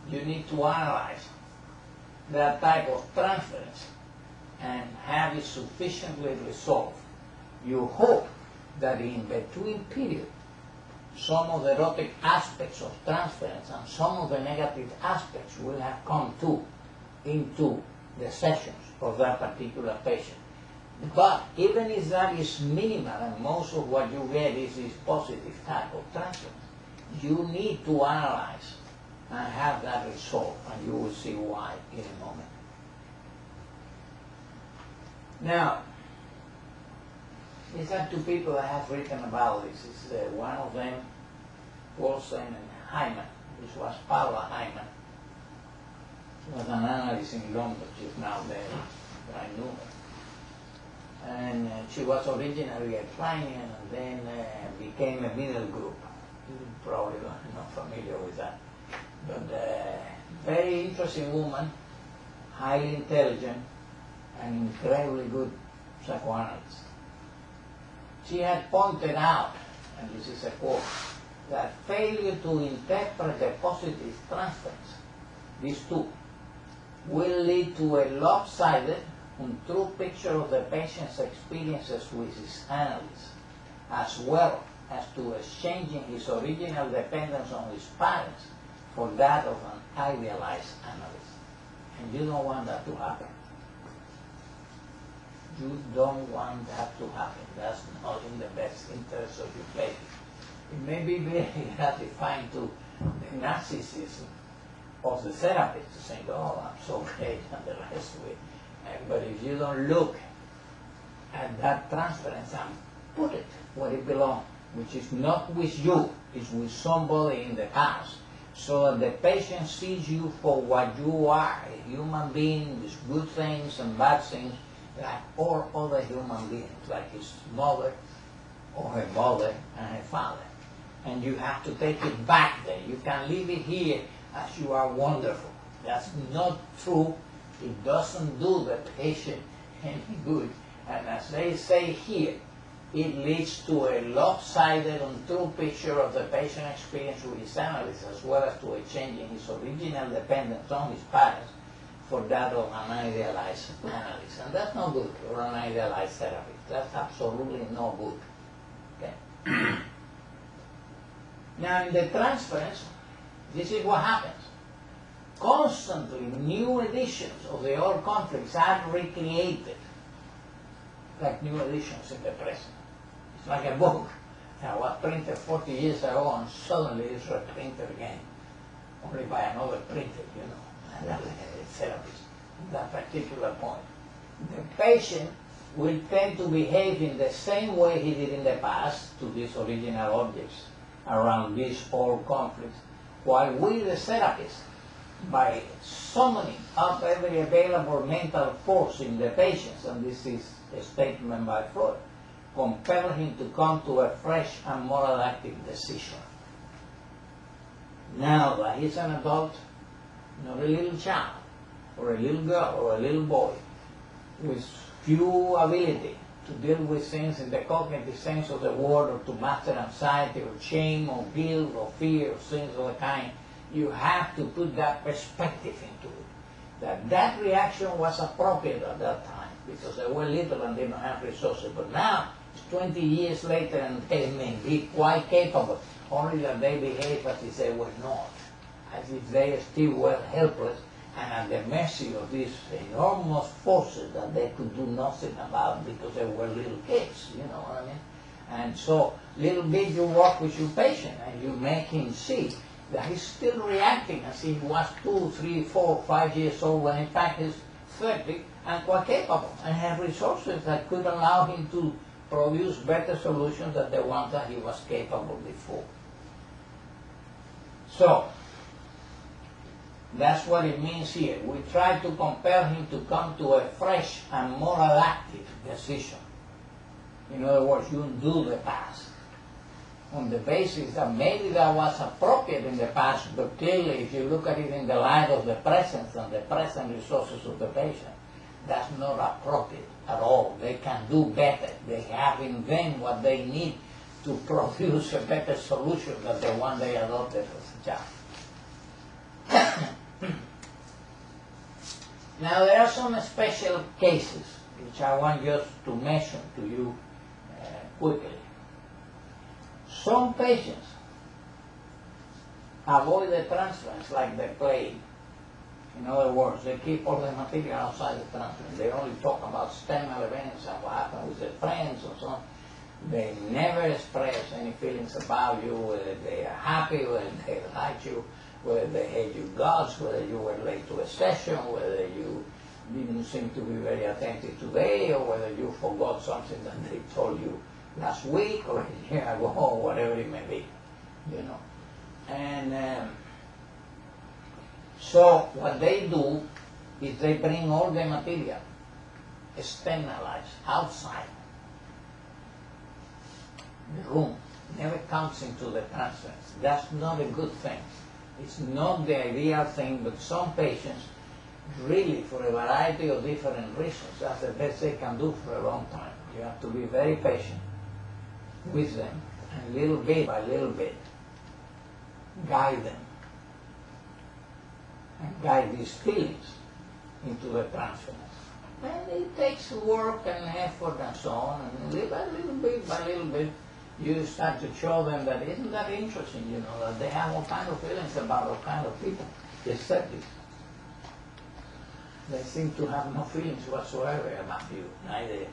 you need to analyze that type of transference and have it sufficiently resolved. You hope that in between period, some of the erotic aspects of transference and some of the negative aspects will have come into the sessions of that particular patient. But even if that is minimal and most of what you get is this positive type of transference, you need to analyze and have that resolved, and you will see why in a moment. Now, these are two people that have written about this. It's, one of them, Wilson and Hyman, which was Paula Hyman. She was an analyst in London. She's now there. I knew her. And she was originally a Kleinian and then became a middle group. You probably are not familiar with that. But very interesting woman, highly intelligent, and incredibly good psychoanalyst. She had pointed out, and this is a quote, that failure to interpret the positive transference, these two, will lead to a lopsided, untrue picture of the patient's experiences with his analyst, as well as to exchanging his original dependence on his parents for that of an idealized analyst. And you don't want that to happen. You don't want that to happen. That's not in the best interest of your patient. It may be very gratifying to the narcissism of the therapist to say, oh, I'm so great, and the rest of it. But if you don't look at that transference and put it where it belongs, which is not with you, it's with somebody in the past, so that the patient sees you for what you are, a human being with good things and bad things, like all other human beings, like his mother or her mother and her father. And you have to take it back there. You can leave it here as you are wonderful. That's not true. It doesn't do the patient any good. And as they say here, it leads to a lopsided, untrue picture of the patient experience with his analyst, as well as to a change in his original dependence on his parents for that of an idealized analyst. And that's not good for an idealized therapist. That's absolutely no good. Okay? Now in the transference, this is what happens. Constantly new editions of the old conflicts are recreated, like new editions in the present. It's like a book that was printed 40 years ago and suddenly it's reprinted again, only by another printer, you know, another therapist, at that particular point. The patient will tend to behave in the same way he did in the past to these original objects around these old conflicts, while we, the therapist, by summoning up every available mental force in the patients, and this is a statement by Freud, compel him to come to a fresh and more active decision. Now that he's an adult, not a little child, or a little girl, or a little boy, with few ability to deal with things in the cognitive sense of the word, or to master anxiety, or shame, or guilt, or fear, or things of the kind, you have to put that perspective into it. That reaction was appropriate at that time, because they were little and didn't have resources. But now, it's 20 years later, and they may be quite capable, only that they behave as if they were not, as if they still were helpless and at the mercy of these enormous forces that they could do nothing about because they were little kids, you know what I mean? And so little bit you work with your patient and you make him see that he's still reacting as if he was 2, 3, 4, 5 years old when in fact he's 30 and quite capable and have resources that could allow him to produce better solutions than the ones that he was capable before. So that's what it means here. We try to compel him to come to a fresh and more adaptive decision. In other words, you undo the past on the basis that maybe that was appropriate in the past, but clearly if you look at it in the light of the present and the present resources of the patient, that's not appropriate at all. They can do better. They have in them what they need to produce a better solution than the one they adopted as a child. Now there are some special cases which I want just to mention to you quickly. Some patients avoid the transference like the plague. In other words, they keep all the material outside the transference. They only talk about external events and what happened with their friends and so on. They never express any feelings about you, whether they are happy, whether they like you, whether they hate you guts, whether you were late to a session, whether you didn't seem to be very attentive today, or whether you forgot something that they told you last week or a year ago, or whatever it may be, you know. And so what they do is they bring all the material externalized outside the room. Never comes into the transference. That's not a good thing. It's not the ideal thing, but some patients really, for a variety of different reasons, that's the best they can do for a long time. You have to be very patient with them, and little bit by little bit, guide them, and guide these feelings into the transference. And it takes work and effort and so on, and little by little bit, you start to show them that isn't that interesting, you know, that they have all kinds of feelings about all kinds of people, except this. They seem to have no feelings whatsoever about you, neither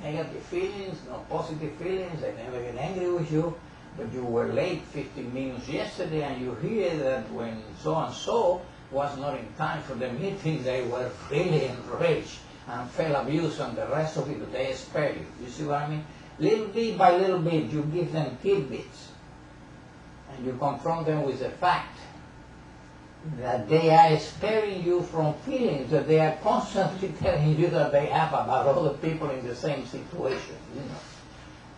negative feelings, no positive feelings. They never get angry with you, but you were late 15 minutes yesterday and you hear that when so-and-so was not in time for the meeting, they were really enraged and felt abused and the rest of it, they spare you. You see what I mean? Little bit by little bit, you give them tidbits and you confront them with the fact that they are sparing you from feelings that they are constantly telling you that they have about other people in the same situation, you know.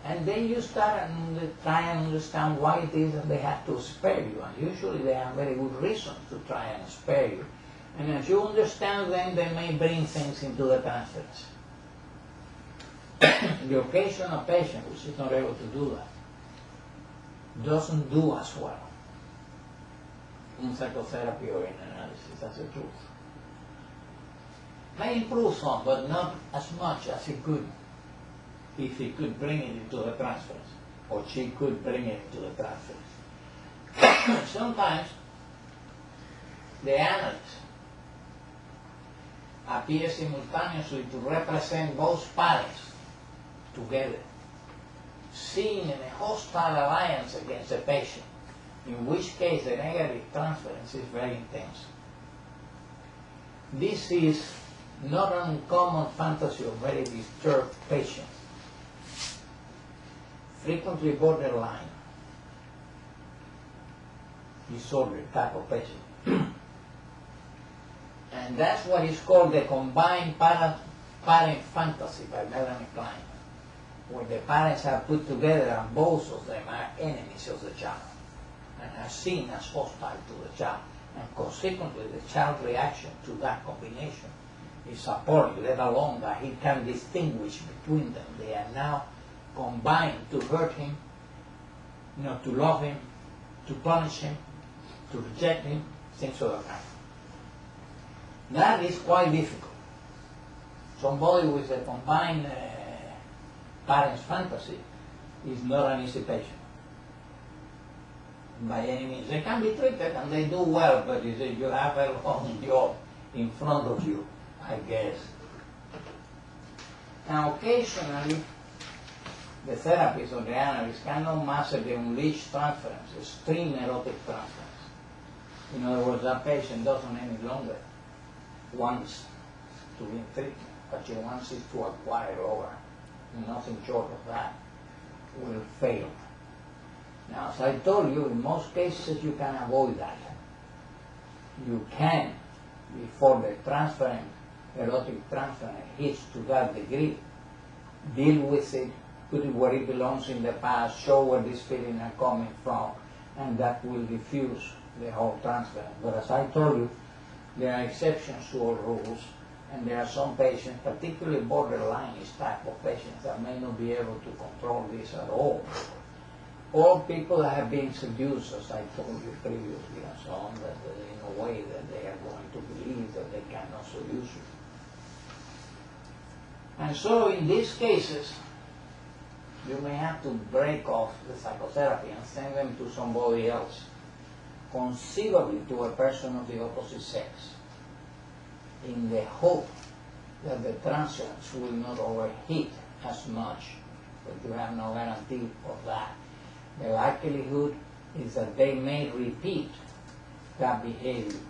And then you start and try and understand why it is that they have to spare you. And usually they have very good reasons to try and spare you. And as you understand them, they may bring things into the transference. The occasional patient which is not able to do that doesn't do as well in psychotherapy or in analysis. That's the truth. May improve some, but not as much as he could if he could bring it into the transference, or she could bring it into the transference. Sometimes the analyst appears simultaneously to represent both parties together, seen in a hostile alliance against the patient, in which case the negative transference is very intense. This is not an uncommon fantasy of very disturbed patients, frequently borderline disorder type of patient. And that's what is called the combined parent fantasy by Melanie Klein, where the parents are put together and both of them are enemies of the child and are seen as hostile to the child, and consequently the child's reaction to that combination is appalling, let alone that he can distinguish between them. They are now combined to hurt him, not to love him, to punish him, to reject him, things of that kind. That is quite difficult. Somebody with a combined parents' fantasy is not an easy patient by any means. They can be treated and they do well, but you see, you have a long job in front of you, I guess. Now occasionally the therapist or the analyst cannot master the unleashed transference, extreme erotic transference. In other words, that patient doesn't any longer wants to be in treatment, but she wants it to acquire over. Nothing short of that will fail. Now, as I told you, in most cases you can avoid that. You can, before the erotic transference hits to that degree, deal with it, put it where it belongs in the past, show where these feelings are coming from, and that will diffuse the whole transference. But as I told you, there are exceptions to all rules, and there are some patients, particularly borderline type of patients, that may not be able to control this at all. Or people that have been seduced, as I told you previously, and so on, that in a way that they are going to believe that they cannot seduce you. And so in these cases, you may have to break off the psychotherapy and send them to somebody else, conceivably to a person of the opposite sex, in the hope that the transference will not overheat as much, but you have no guarantee of that. The likelihood is that they may repeat that behavior,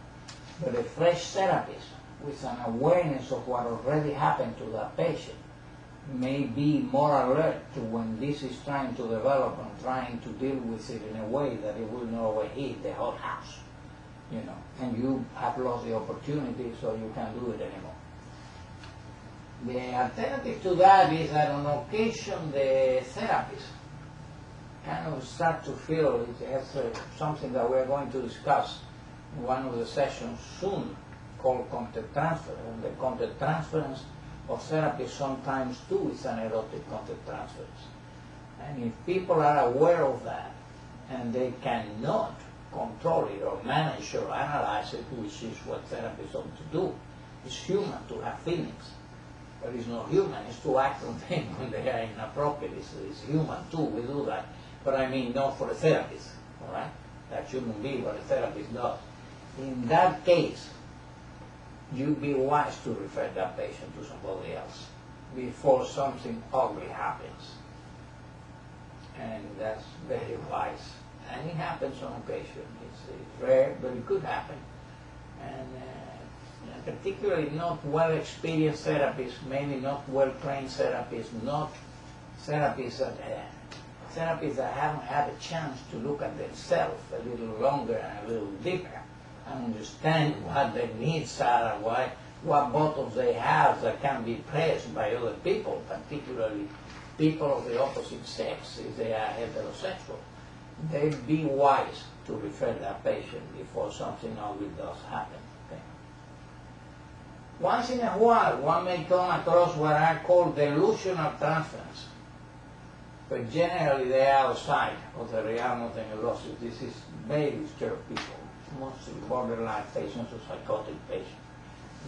but a fresh therapist with an awareness of what already happened to that patient may be more alert to when this is trying to develop and trying to deal with it in a way that it will not overheat the whole house, and you have lost the opportunity, so you can't do it anymore. The alternative to that is that on occasion the therapist kind of start to feel it has something that we're going to discuss in one of the sessions soon, called content transference. And the content transference of therapy sometimes too is an erotic content transference. And if people are aware of that and they cannot control it or manage or analyze it, which is what therapists ought to do, it's human to have feelings. But it's not human, it's to act on them when they are inappropriate. It's human too, we do that. But I mean not for a therapist, all right? That shouldn't be what a therapist does. In that case, you'd be wise to refer that patient to somebody else before something ugly happens. And that's very wise. And it happens on occasion. It's rare, but it could happen. And particularly not well-experienced therapists, maybe not well-trained therapists, not therapists that haven't had a chance to look at themselves a little longer and a little deeper and understand what their needs are and what buttons they have that can be pressed by other people, particularly people of the opposite sex, if they are heterosexual. They'd be wise to refer that patient before something ugly does happen. Okay? Once in a while, one may come across what I call delusional transference, but generally they are outside of the realm of the neurosis. This is very disturbed people, mostly borderline patients or psychotic patients.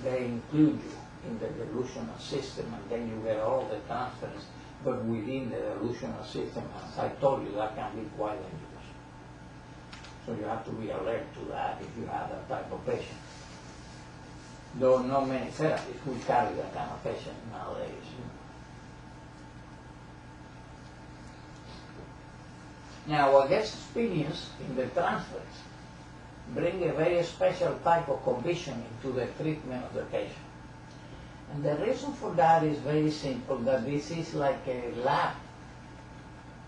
They include you in the delusional system, and then you get all the transference, but within the delusional system, as I told you, that can be quite dangerous. So you have to be alert to that if you have that type of patient. Though not many therapists will carry that kind of patient nowadays. Now, what gets experienced in the transference bring a very special type of conditioning to the treatment of the patient. And the reason for that is very simple, that this is like a lab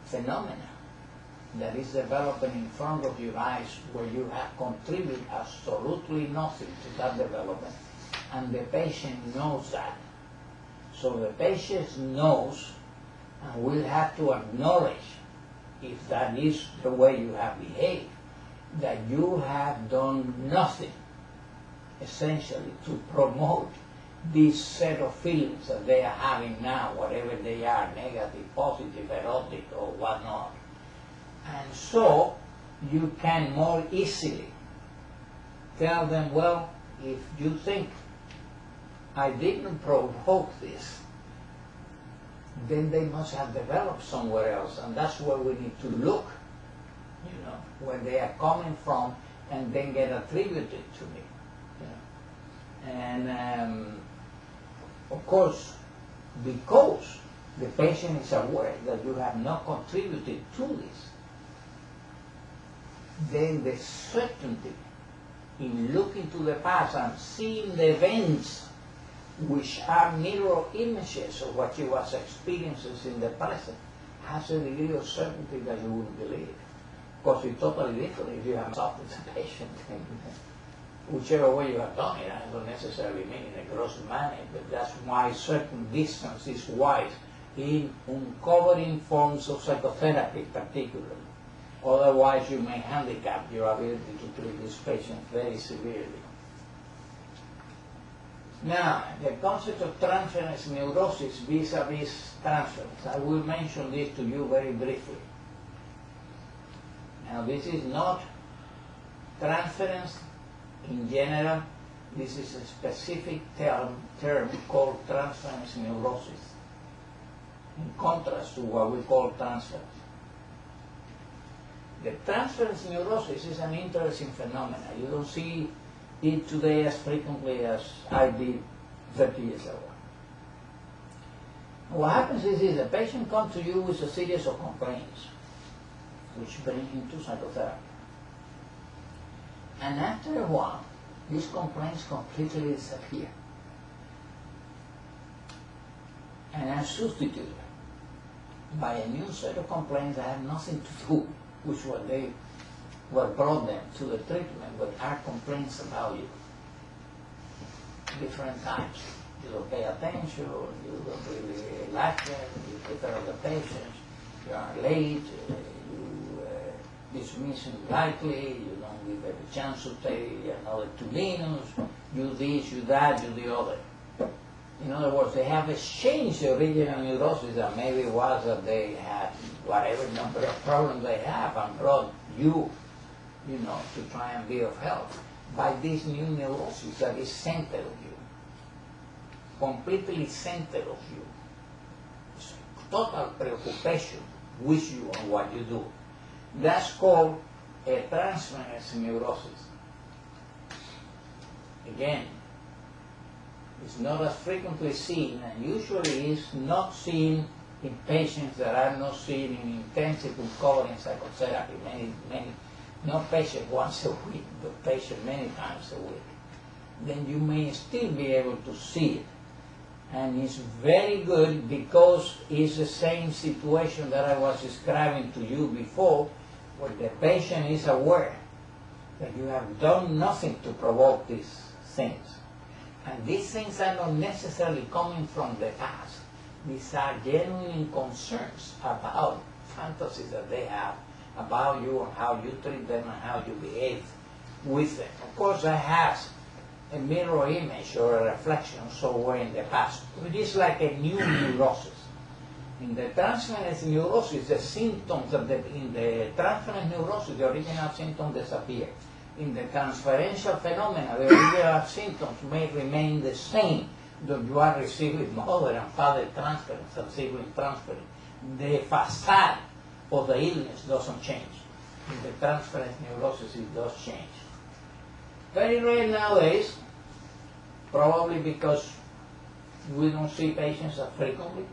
phenomenon that is developing in front of your eyes, where you have contributed absolutely nothing to that development, and the patient knows that. So the patient knows and will have to acknowledge, if that is the way you have behaved, that you have done nothing, essentially, to promote this set of feelings that they are having now, whatever they are, negative, positive, erotic, or whatnot. And so you can more easily tell them, well, if you think I didn't provoke this, then they must have developed somewhere else, and that's where we need to look, where they are coming from, and then get attributed to me. And of course, because the patient is aware that you have not contributed to this, then the certainty in looking to the past and seeing the events which are mirror images of what you was experiencing in the present has a degree of certainty that you wouldn't believe. Because it's totally different if you have talked with the patient. Whichever way you have done it, I don't necessarily mean in a gross manner, but that's why certain distance is wise in uncovering forms of psychotherapy particularly. Otherwise you may handicap your ability to treat this patient very severely. Now, the concept of transference neurosis vis-a-vis transference. I will mention this to you very briefly. Now, this is not transference in general. This is a specific term called transference neurosis, in contrast to what we call transference. The transference neurosis is an interesting phenomenon. You don't see it today as frequently as I did 30 years ago. What happens is the patient comes to you with a series of complaints, which bring him to psychotherapy. And after a while, these complaints completely disappear and are substituted by a new set of complaints that have nothing to do with what brought them to the treatment, but are complaints about you. Different types. You don't pay attention, you don't really like them, you take care of the patients, you are late, you dismiss them lightly, you don't give them a chance to take another 2 minutes, you this, you that, you the other. In other words, they have exchanged the original neurosis that maybe was that they had whatever number of problems they have and brought you, to try and be of help by this new neurosis that is centered of you, completely centered of you. It's total preoccupation with you and what you do. That's called a transference neurosis. Again, it's not as frequently seen, and usually is not seen in patients that are not seen in intensive uncovering psychotherapy. Not patient once a week, but patient many times a week. Then you may still be able to see it. And it's very good because it's the same situation that I was describing to you before, where the patient is aware that you have done nothing to provoke these things. And these things are not necessarily coming from the past. These are genuine concerns about fantasies that they have about you and how you treat them and how you behave with them. Of course, that has a mirror image or a reflection somewhere in the past. It is like a new neurosis. In the transference neurosis, the symptoms in the transference neurosis, the original symptoms disappear. In the transferential phenomena, the original symptoms may remain the same, though you are receiving mother and father transference and sibling transference. The facade of the illness doesn't change. In the transference neurosis, it does change. Very rare nowadays, probably because we don't see patients as frequently,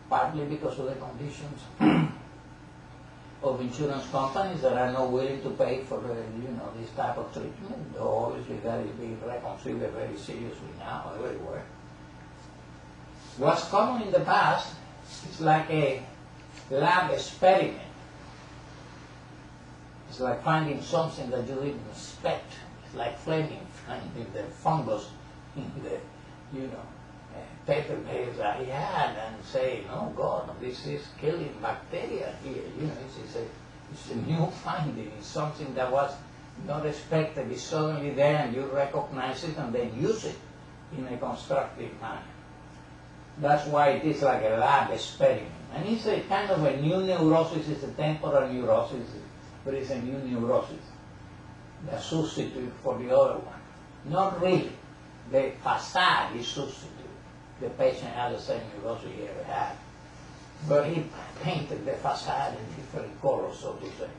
partly because of the conditions of insurance companies that are not willing to pay for this type of treatment. Though obviously that is being reconsidered very seriously now everywhere. What's common in the past is like a lab experiment. It's like finding something that you didn't expect. It's like finding the fungus in the paper bales that he had and say, "Oh God, this is killing bacteria here." It's a new finding. It's something that was not expected. It's suddenly there and you recognize it and then use it in a constructive manner. That's why it is like a lab experiment. And it's a kind of a new neurosis. It's a temporal neurosis, but it's a new neurosis. The substitute for the other one. Not really. The facade is substitute. The patient had the same neurosis he ever had. But he painted the facade in different colors, so to say.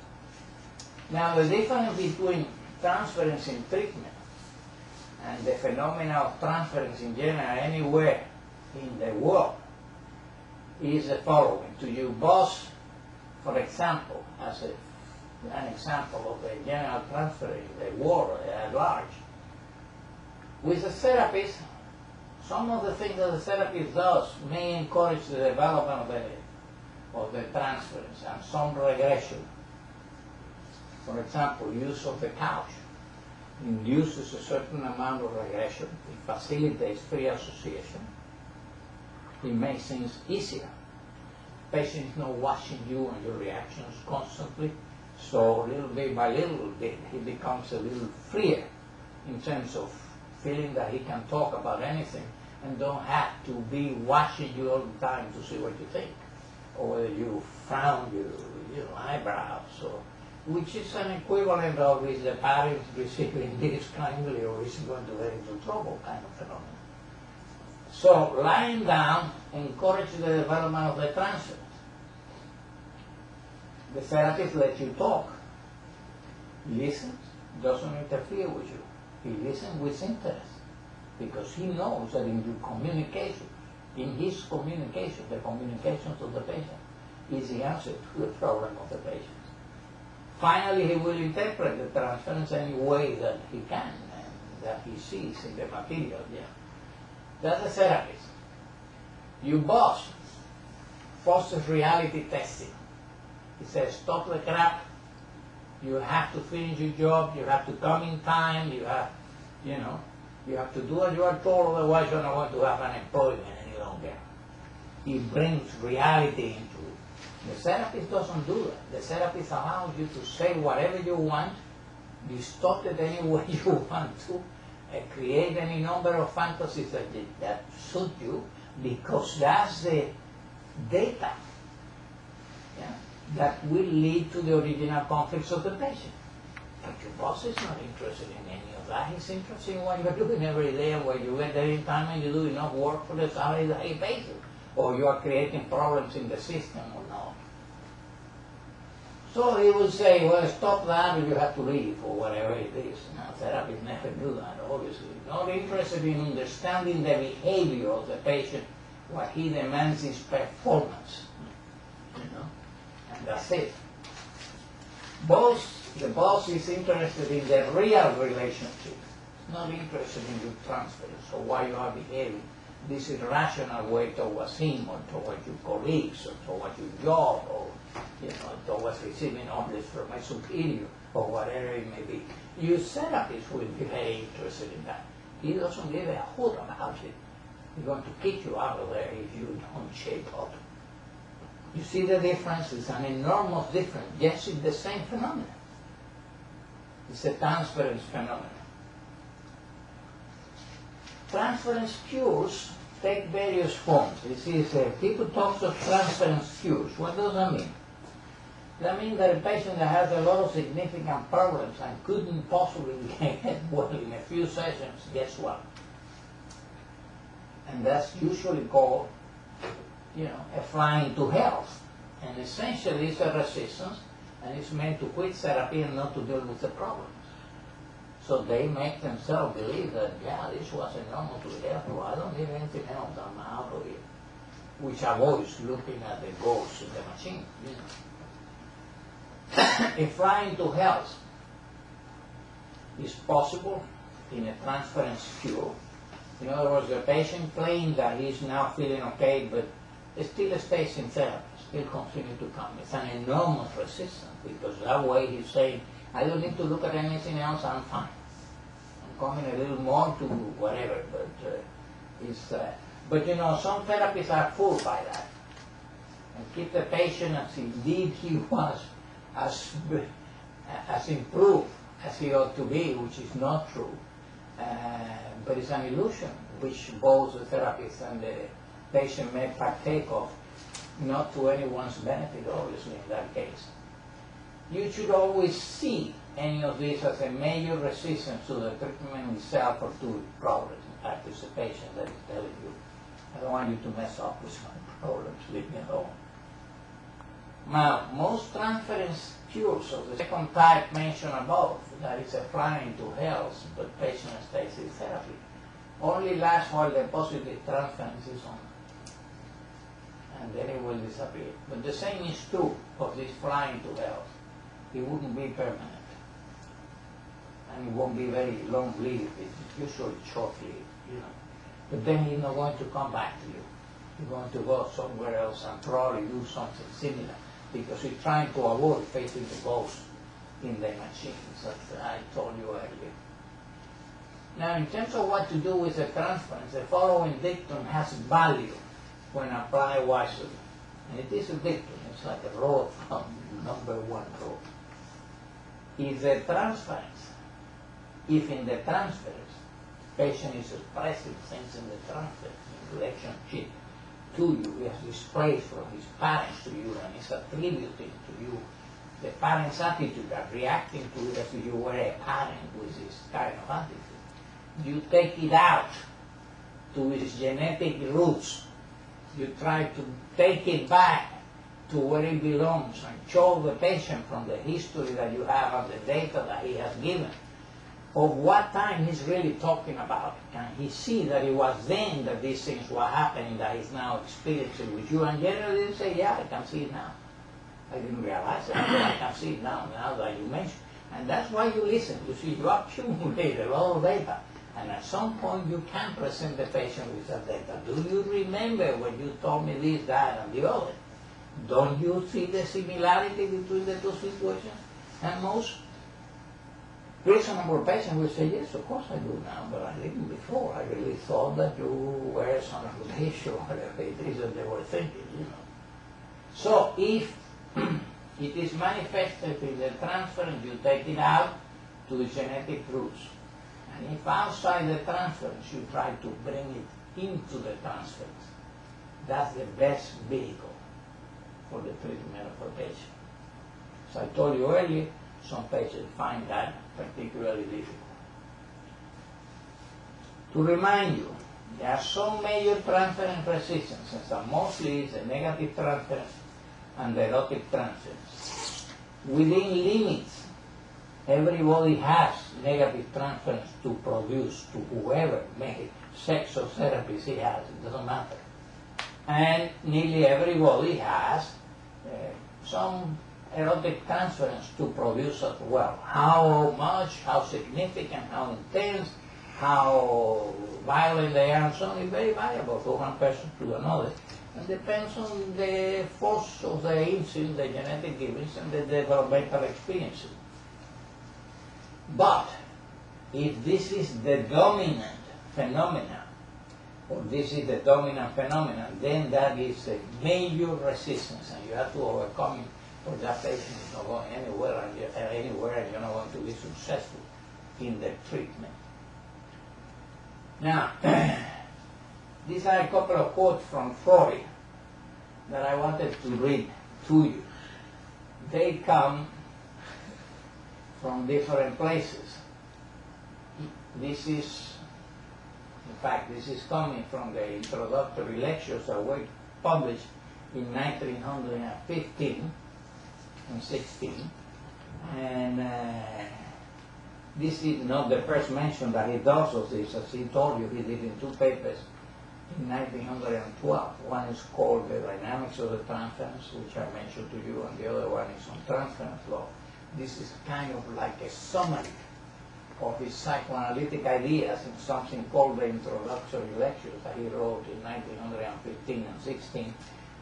Now, the difference between transference in treatment and the phenomena of transference in general anywhere in the world is the following. To your boss, for example, as an example of a general transfer in the world at large, with a therapist, some of the things that the therapist does may encourage the development of the transference and some regression. For example, use of the couch induces a certain amount of regression. It facilitates free association. It makes things easier. The patient is not watching you and your reactions constantly, so little bit by little bit he becomes a little freer in terms of feeling that he can talk about anything and don't have to be watching you all the time to see what you think, or whether you frown your eyebrows, or, which is an equivalent of is the parents receiving this kindly or is going to get into trouble kind of phenomenon. So lying down encourages the development of the transference. The therapist lets you talk. He listens, doesn't interfere with you. He listens with interest because he knows that in your communication, in his communication, the communications of the patient is the answer to the problem of the patient. Finally, he will interpret the transference any way that he can and that he sees in the material. Yeah. That's the therapist. Your boss fosters reality testing. He says, stop the crap. You have to finish your job. You have to come in time. You have to do what you are told. Otherwise, you're not going to have an employment any longer. He brings reality into it. The therapist doesn't do that. The therapist allows you to say whatever you want, distort it any way you want to, create any number of fantasies that suit you, because that's the data that will lead to the original conflicts of the patient. But your boss is not interested in any of that. He's interested in what you're doing every day and when you get there in time and you do enough work for the salary that he pays you. Or you are creating problems in the system or not. So he will say, well, stop that or you have to leave or whatever it is. Now, therapists never do that, obviously. Not interested in understanding the behavior of the patient. What he demands is performance. And that's it. The boss is interested in the real relationship, not interested in your transference or why you are behaving this irrational way towards him or towards your colleagues or towards your job or towards receiving orders from a superior or whatever it may be. Your therapist will be very interested in that. He doesn't give a hoot about it. He's going to kick you out of there if you don't shape up. You see the difference? It's an enormous difference. Yes, it's the same phenomenon. It's a transference phenomenon. Transference cures take various forms. People talk of transference cures. What does that mean? That means that a patient that has a lot of significant problems and couldn't possibly get well in a few sessions, guess what? And that's usually called, a flying to health. And essentially it's a resistance and it's meant to quit therapy and not to deal with the problems. So they make themselves believe that, this was a normal to the health, I don't need anything else, I'm out of it. Which avoids looking at the ghosts in the machine. A flying to health is possible in a transference cure. In other words, the patient claims that he's now feeling okay, but still stays in therapy, still continue to come. It's an enormous resistance because that way he's saying, I don't need to look at anything else, I'm fine. I'm coming a little more to whatever, but some therapists are fooled by that and keep the patient as indeed he was, as improved as he ought to be, which is not true. But it's an illusion which both the therapist and the patient may partake of, not to anyone's benefit, obviously, in that case. You should always see any of this as a major resistance to the treatment itself or to problems. In fact, it's the patient that is telling you, I don't want you to mess up with my problems, leave me alone. Now, most transference cures of the second type mentioned above, that is a flying to health, but patient stays in therapy, only last while the positive transference is on. and then it will disappear. But the same is true of this flying to health. It wouldn't be permanent. And it won't be very long-lived. It's usually short-lived, you know. But then he's not going to come back to you. He's going to go somewhere else and probably do something similar, because he's trying to avoid facing the ghost in the machines, as I told you earlier. Now, in terms of what to do with the transference, the following dictum has value when applied wisely. And it is a dictum. It's like a road from number 1 road. If in the transference, patient is expressing things in the transference, in relationship to you, he has displays from his parents to you, and is attributing to you the parent's attitude and reacting to it as if you were a parent with this kind of attitude. You take it out to its genetic roots. You try to take it back to where it belongs and show the patient from the history that you have and the data that he has given of what time he's really talking about. Can he see that it was then that these things were happening that he's now experiencing with you? And generally they say, yeah, I can see it now. I didn't realize it, but I can see it now that you mention. And that's why you listen. You see, you accumulate a lot of data. And at some point you can present the patient with that data. Do you remember when you told me this, that, and the other? Don't you see the similarity between the two situations? And most reasonable patients will say, yes, of course I do now, but I didn't before. I really thought that you were some relation or whatever it is that they were thinking, you know. So if it is manifested in the transference, you take it out to the genetic roots. And if outside the transference, you try to bring it into the transference, that's the best vehicle for the treatment of a patient. So I told you earlier, some patients find that particularly difficult. To remind you, there are some major transference resistances, and mostly it's the negative transference and the erotic transference. Within limits, everybody has negative transference to produce to whoever, maybe sex or therapies he has, it doesn't matter. And nearly everybody has some erotic transference to produce as well. How much, how significant, how intense, how violent they are, and so on is very variable from one person to another. It depends on the force of the insulin, the genetic givens, and the developmental experiences. But if this is the dominant phenomenon, or this is the dominant phenomenon, then that is a major resistance, and you have to overcome it, or that patient is not going anywhere, and you're not going to be successful in the treatment. Now, these are a couple of quotes from Freud that I wanted to read to you. They come from different places. This is, in fact, this is coming from the introductory lectures that were published in 1915 and 16. And this is not the first mention that he does of this. As he told you, he did in 2 papers in 1912. One is called The Dynamics of the Transference, which I mentioned to you, and the other one is on transference law. This is kind of like a summary of his psychoanalytic ideas in something called the introductory lectures that he wrote in 1915 and 16.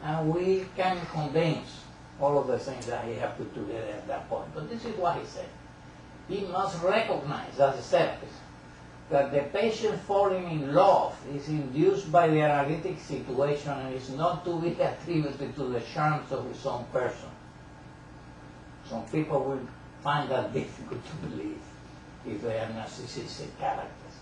And we can condense all of the things that he had put together at that point. But this is what he said. He must recognize as a therapist that the patient falling in love is induced by the analytic situation and is not to be attributed to the charms of his own person. Some people will find that difficult to believe if they are narcissistic characters.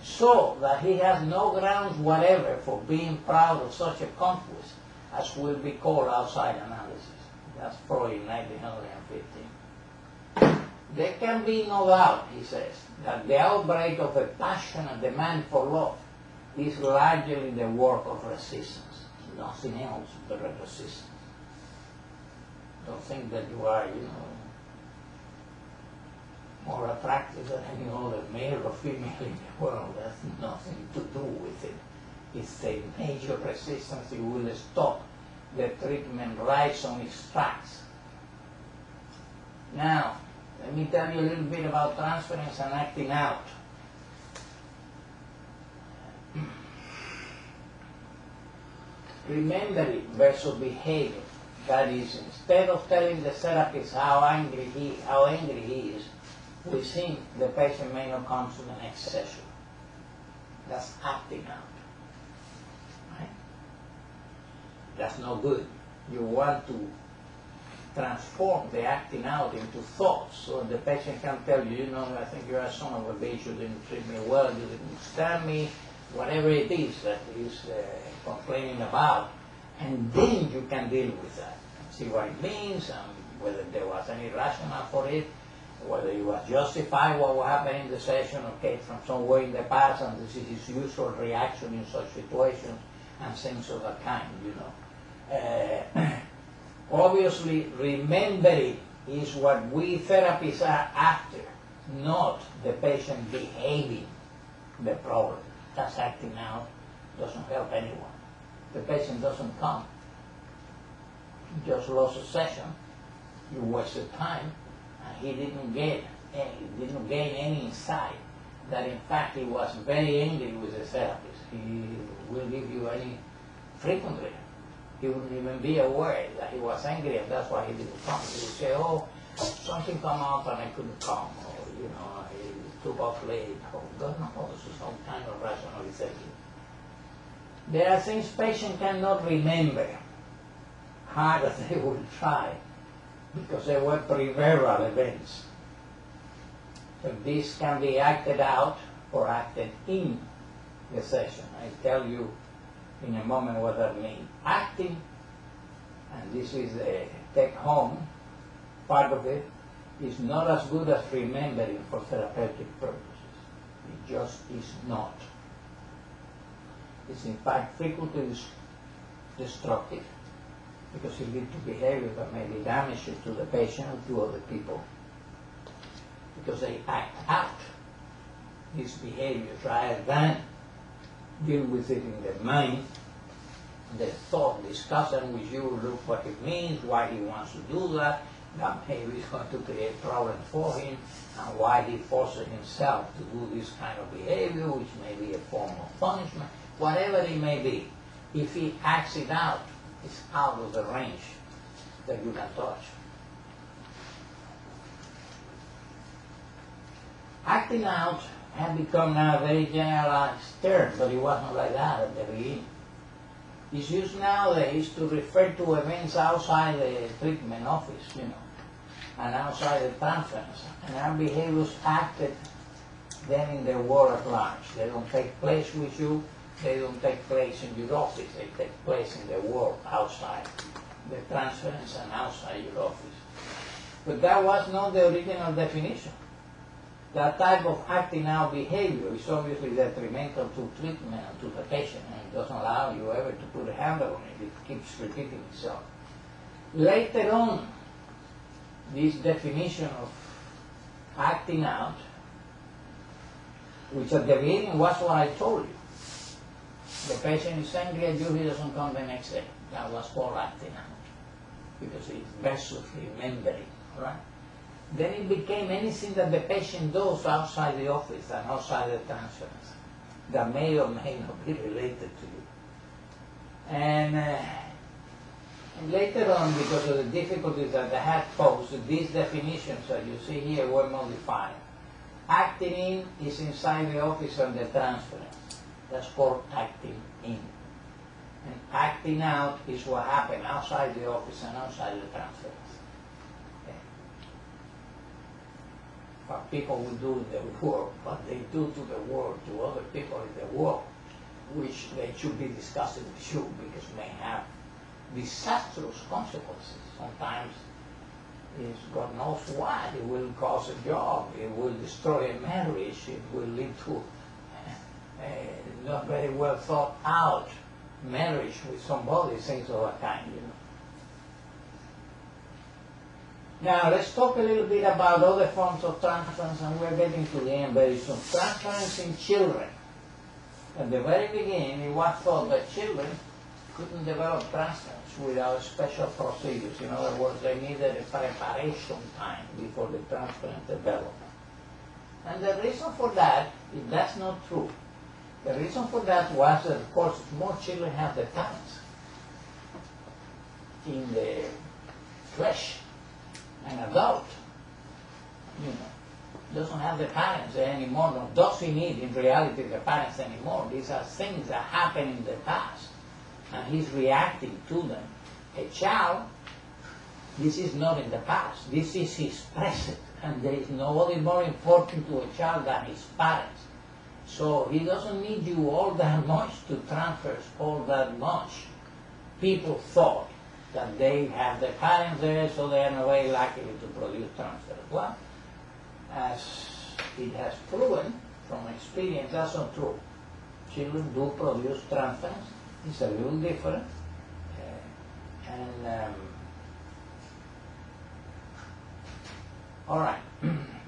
So that he has no grounds whatever for being proud of such a conquest as will be called outside analysis. That's Freud in 1915. There can be no doubt, he says, that the outbreak of a passionate demand for love is largely the work of resistance. Nothing else but resistance. Don't think that you are, more attractive than any other male or female in the world. That's nothing to do with it. It's a major resistance. It will stop the treatment rides on its tracks. Now, let me tell you a little bit about transference and acting out. Remembering versus behavior. That is, instead of telling the therapist how angry he is, with him, the patient may not come to the next session. That's acting out. Right? That's no good. You want to transform the acting out into thoughts, so the patient can tell you, you know, I think you're a son of a bitch, you didn't treat me well, you didn't understand me, whatever it is that he's complaining about, and then you can deal with that. See what it means, and whether there was any rationale for it, whether it was justified what happened in the session, okay, from somewhere in the past, and this is his usual reaction in such situations, and things of that kind, you know. Obviously, remembering is what we therapists are after, not the patient behaving the problem. That's acting out, doesn't help anyone. The patient doesn't come. You just lost a session, you wasted time, and he didn't gain any insight that in fact he was very angry with the therapist. He will give you any frequently. He wouldn't even be aware that he was angry, and that's why he didn't come. He would say, oh, something come up and I couldn't come, or, you know, I took off late, or God knows, some kind of rationalization. There are things patients cannot remember, hard as they will try, because they were pre-verbal events. So this can be acted out or acted in the session. I tell you in a moment what that means. Acting, and this is the take-home part of it, is not as good as remembering for therapeutic purposes. It just is not. It's in fact frequently destructive because it leads to behavior that may be damaging to the patient or to other people, because they act out these behaviors rather than deal with it in their mind, the thought, discuss them with you, look what it means, why he wants to do that maybe is going to create problems for him, and why he forces himself to do this kind of behavior, which may be a form of punishment, whatever it may be. If he acts it out, it's out of the range that you can touch. Acting out had become now a very generalized term, but it wasn't like that at the beginning. It's used nowadays to refer to events outside the treatment office, you know, and outside the transference. And our behaviors acted then in the world at large. They don't take place with you, they don't take place in your office, they take place in the world outside the transference and outside your office. But that was not the original definition. That type of acting out behavior is obviously detrimental to treatment and to the patient, and it doesn't allow you ever to put a handle on it. It keeps repeating itself. Later on, this definition of acting out, which at the beginning was what I told you. The patient is angry at you, he doesn't come the next day. That was called acting out, because it's versus remembering, right? Then it became anything that the patient does outside the office and outside the transference that may or may not be related to you. And later on, because of the difficulties that they had posed, these definitions that you see here were modified. Acting in is inside the office and the transference. That's called acting in. And acting out is what happened outside the office and outside the transference. What people will do in the world, what they do to the world, to other people in the world, which they should be discussing with you because may have disastrous consequences. Sometimes it's God knows what. It will cause a job, it will destroy a marriage, it will lead to a not very well thought out marriage with somebody, things of that kind, you know. Now, let's talk a little bit about other forms of transference, and we're getting to the end very soon. Transference in children. At the very beginning, it was thought that children couldn't develop transference without special procedures. In other words, they needed a preparation time before the transference developed. And the reason for that, that's not true. The reason for that was that, of course, more children have the talents in the flesh. An adult, doesn't have the parents anymore, nor does he need in reality the parents anymore. These are things that happened in the past, and he's reacting to them. A child, this is not in the past, this is his present, and there is nobody more important to a child than his parents. So he doesn't need you all that much to transfer all that much. People thought that they have their parents there, so they are not very likely to produce transfer. Well, as it has proven from experience, that's not true. Children do produce transference. It's a little different. All right.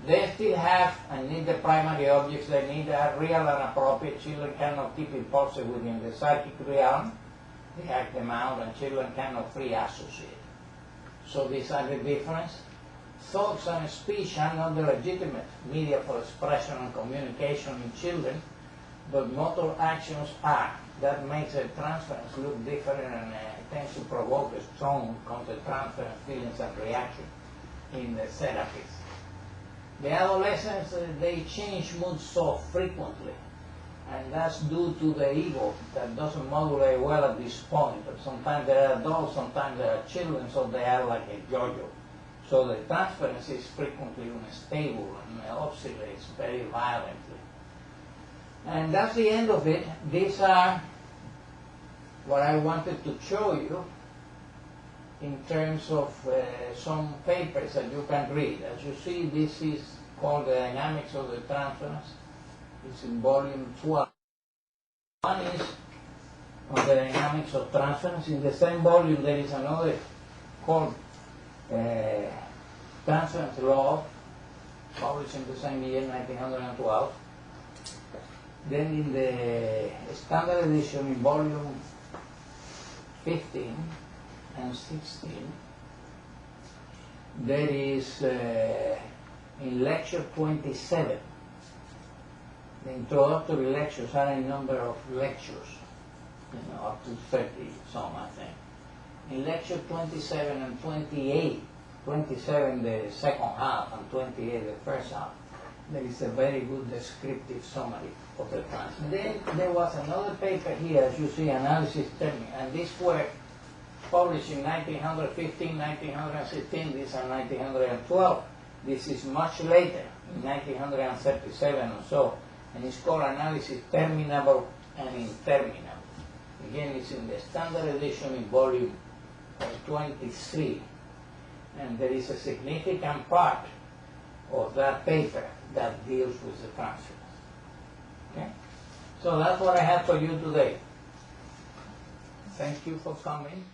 They still have and need the primary objects. They need a real and appropriate. Children cannot keep impulsive within the psychic realm. They act them out, and children cannot free associate. So these are the difference. Thoughts and speech are not the legitimate media for expression and communication in children, but motor actions are. That makes a transference look different, and tends to provoke a strong counter-transference feelings and reaction in the therapies. The adolescents, they change moods so frequently, and that's due to the ego that doesn't modulate well at this point. But sometimes they are adults, sometimes they are children, so they are like a yo-yo. So the transference is frequently unstable and oscillates very violently. And that's the end of it. These are what I wanted to show you in terms of some papers that you can read. As you see, this is called The Dynamics of the Transference. It's in volume 12. One is on the dynamics of transference. In the same volume there is another called Transference Law, published in the same year, 1912. Then in the standard edition in volume 15 and 16, there is in lecture 27, the introductory lectures are a number of lectures, up to 30 some, I think. In lecture 27 and 28, 27 the second half and 28 the first half, there is a very good descriptive summary of the transference. Then there was another paper here, as you see, Analysis Terming, and this work published in 1915, 1916, this is 1912. This is much later, in 1937 or so, and it's called Analysis Terminable and Interminable. Again, it's in the standard edition in volume 23, and there is a significant part of that paper that deals with the transference. Okay? So that's what I have for you today. Thank you for coming.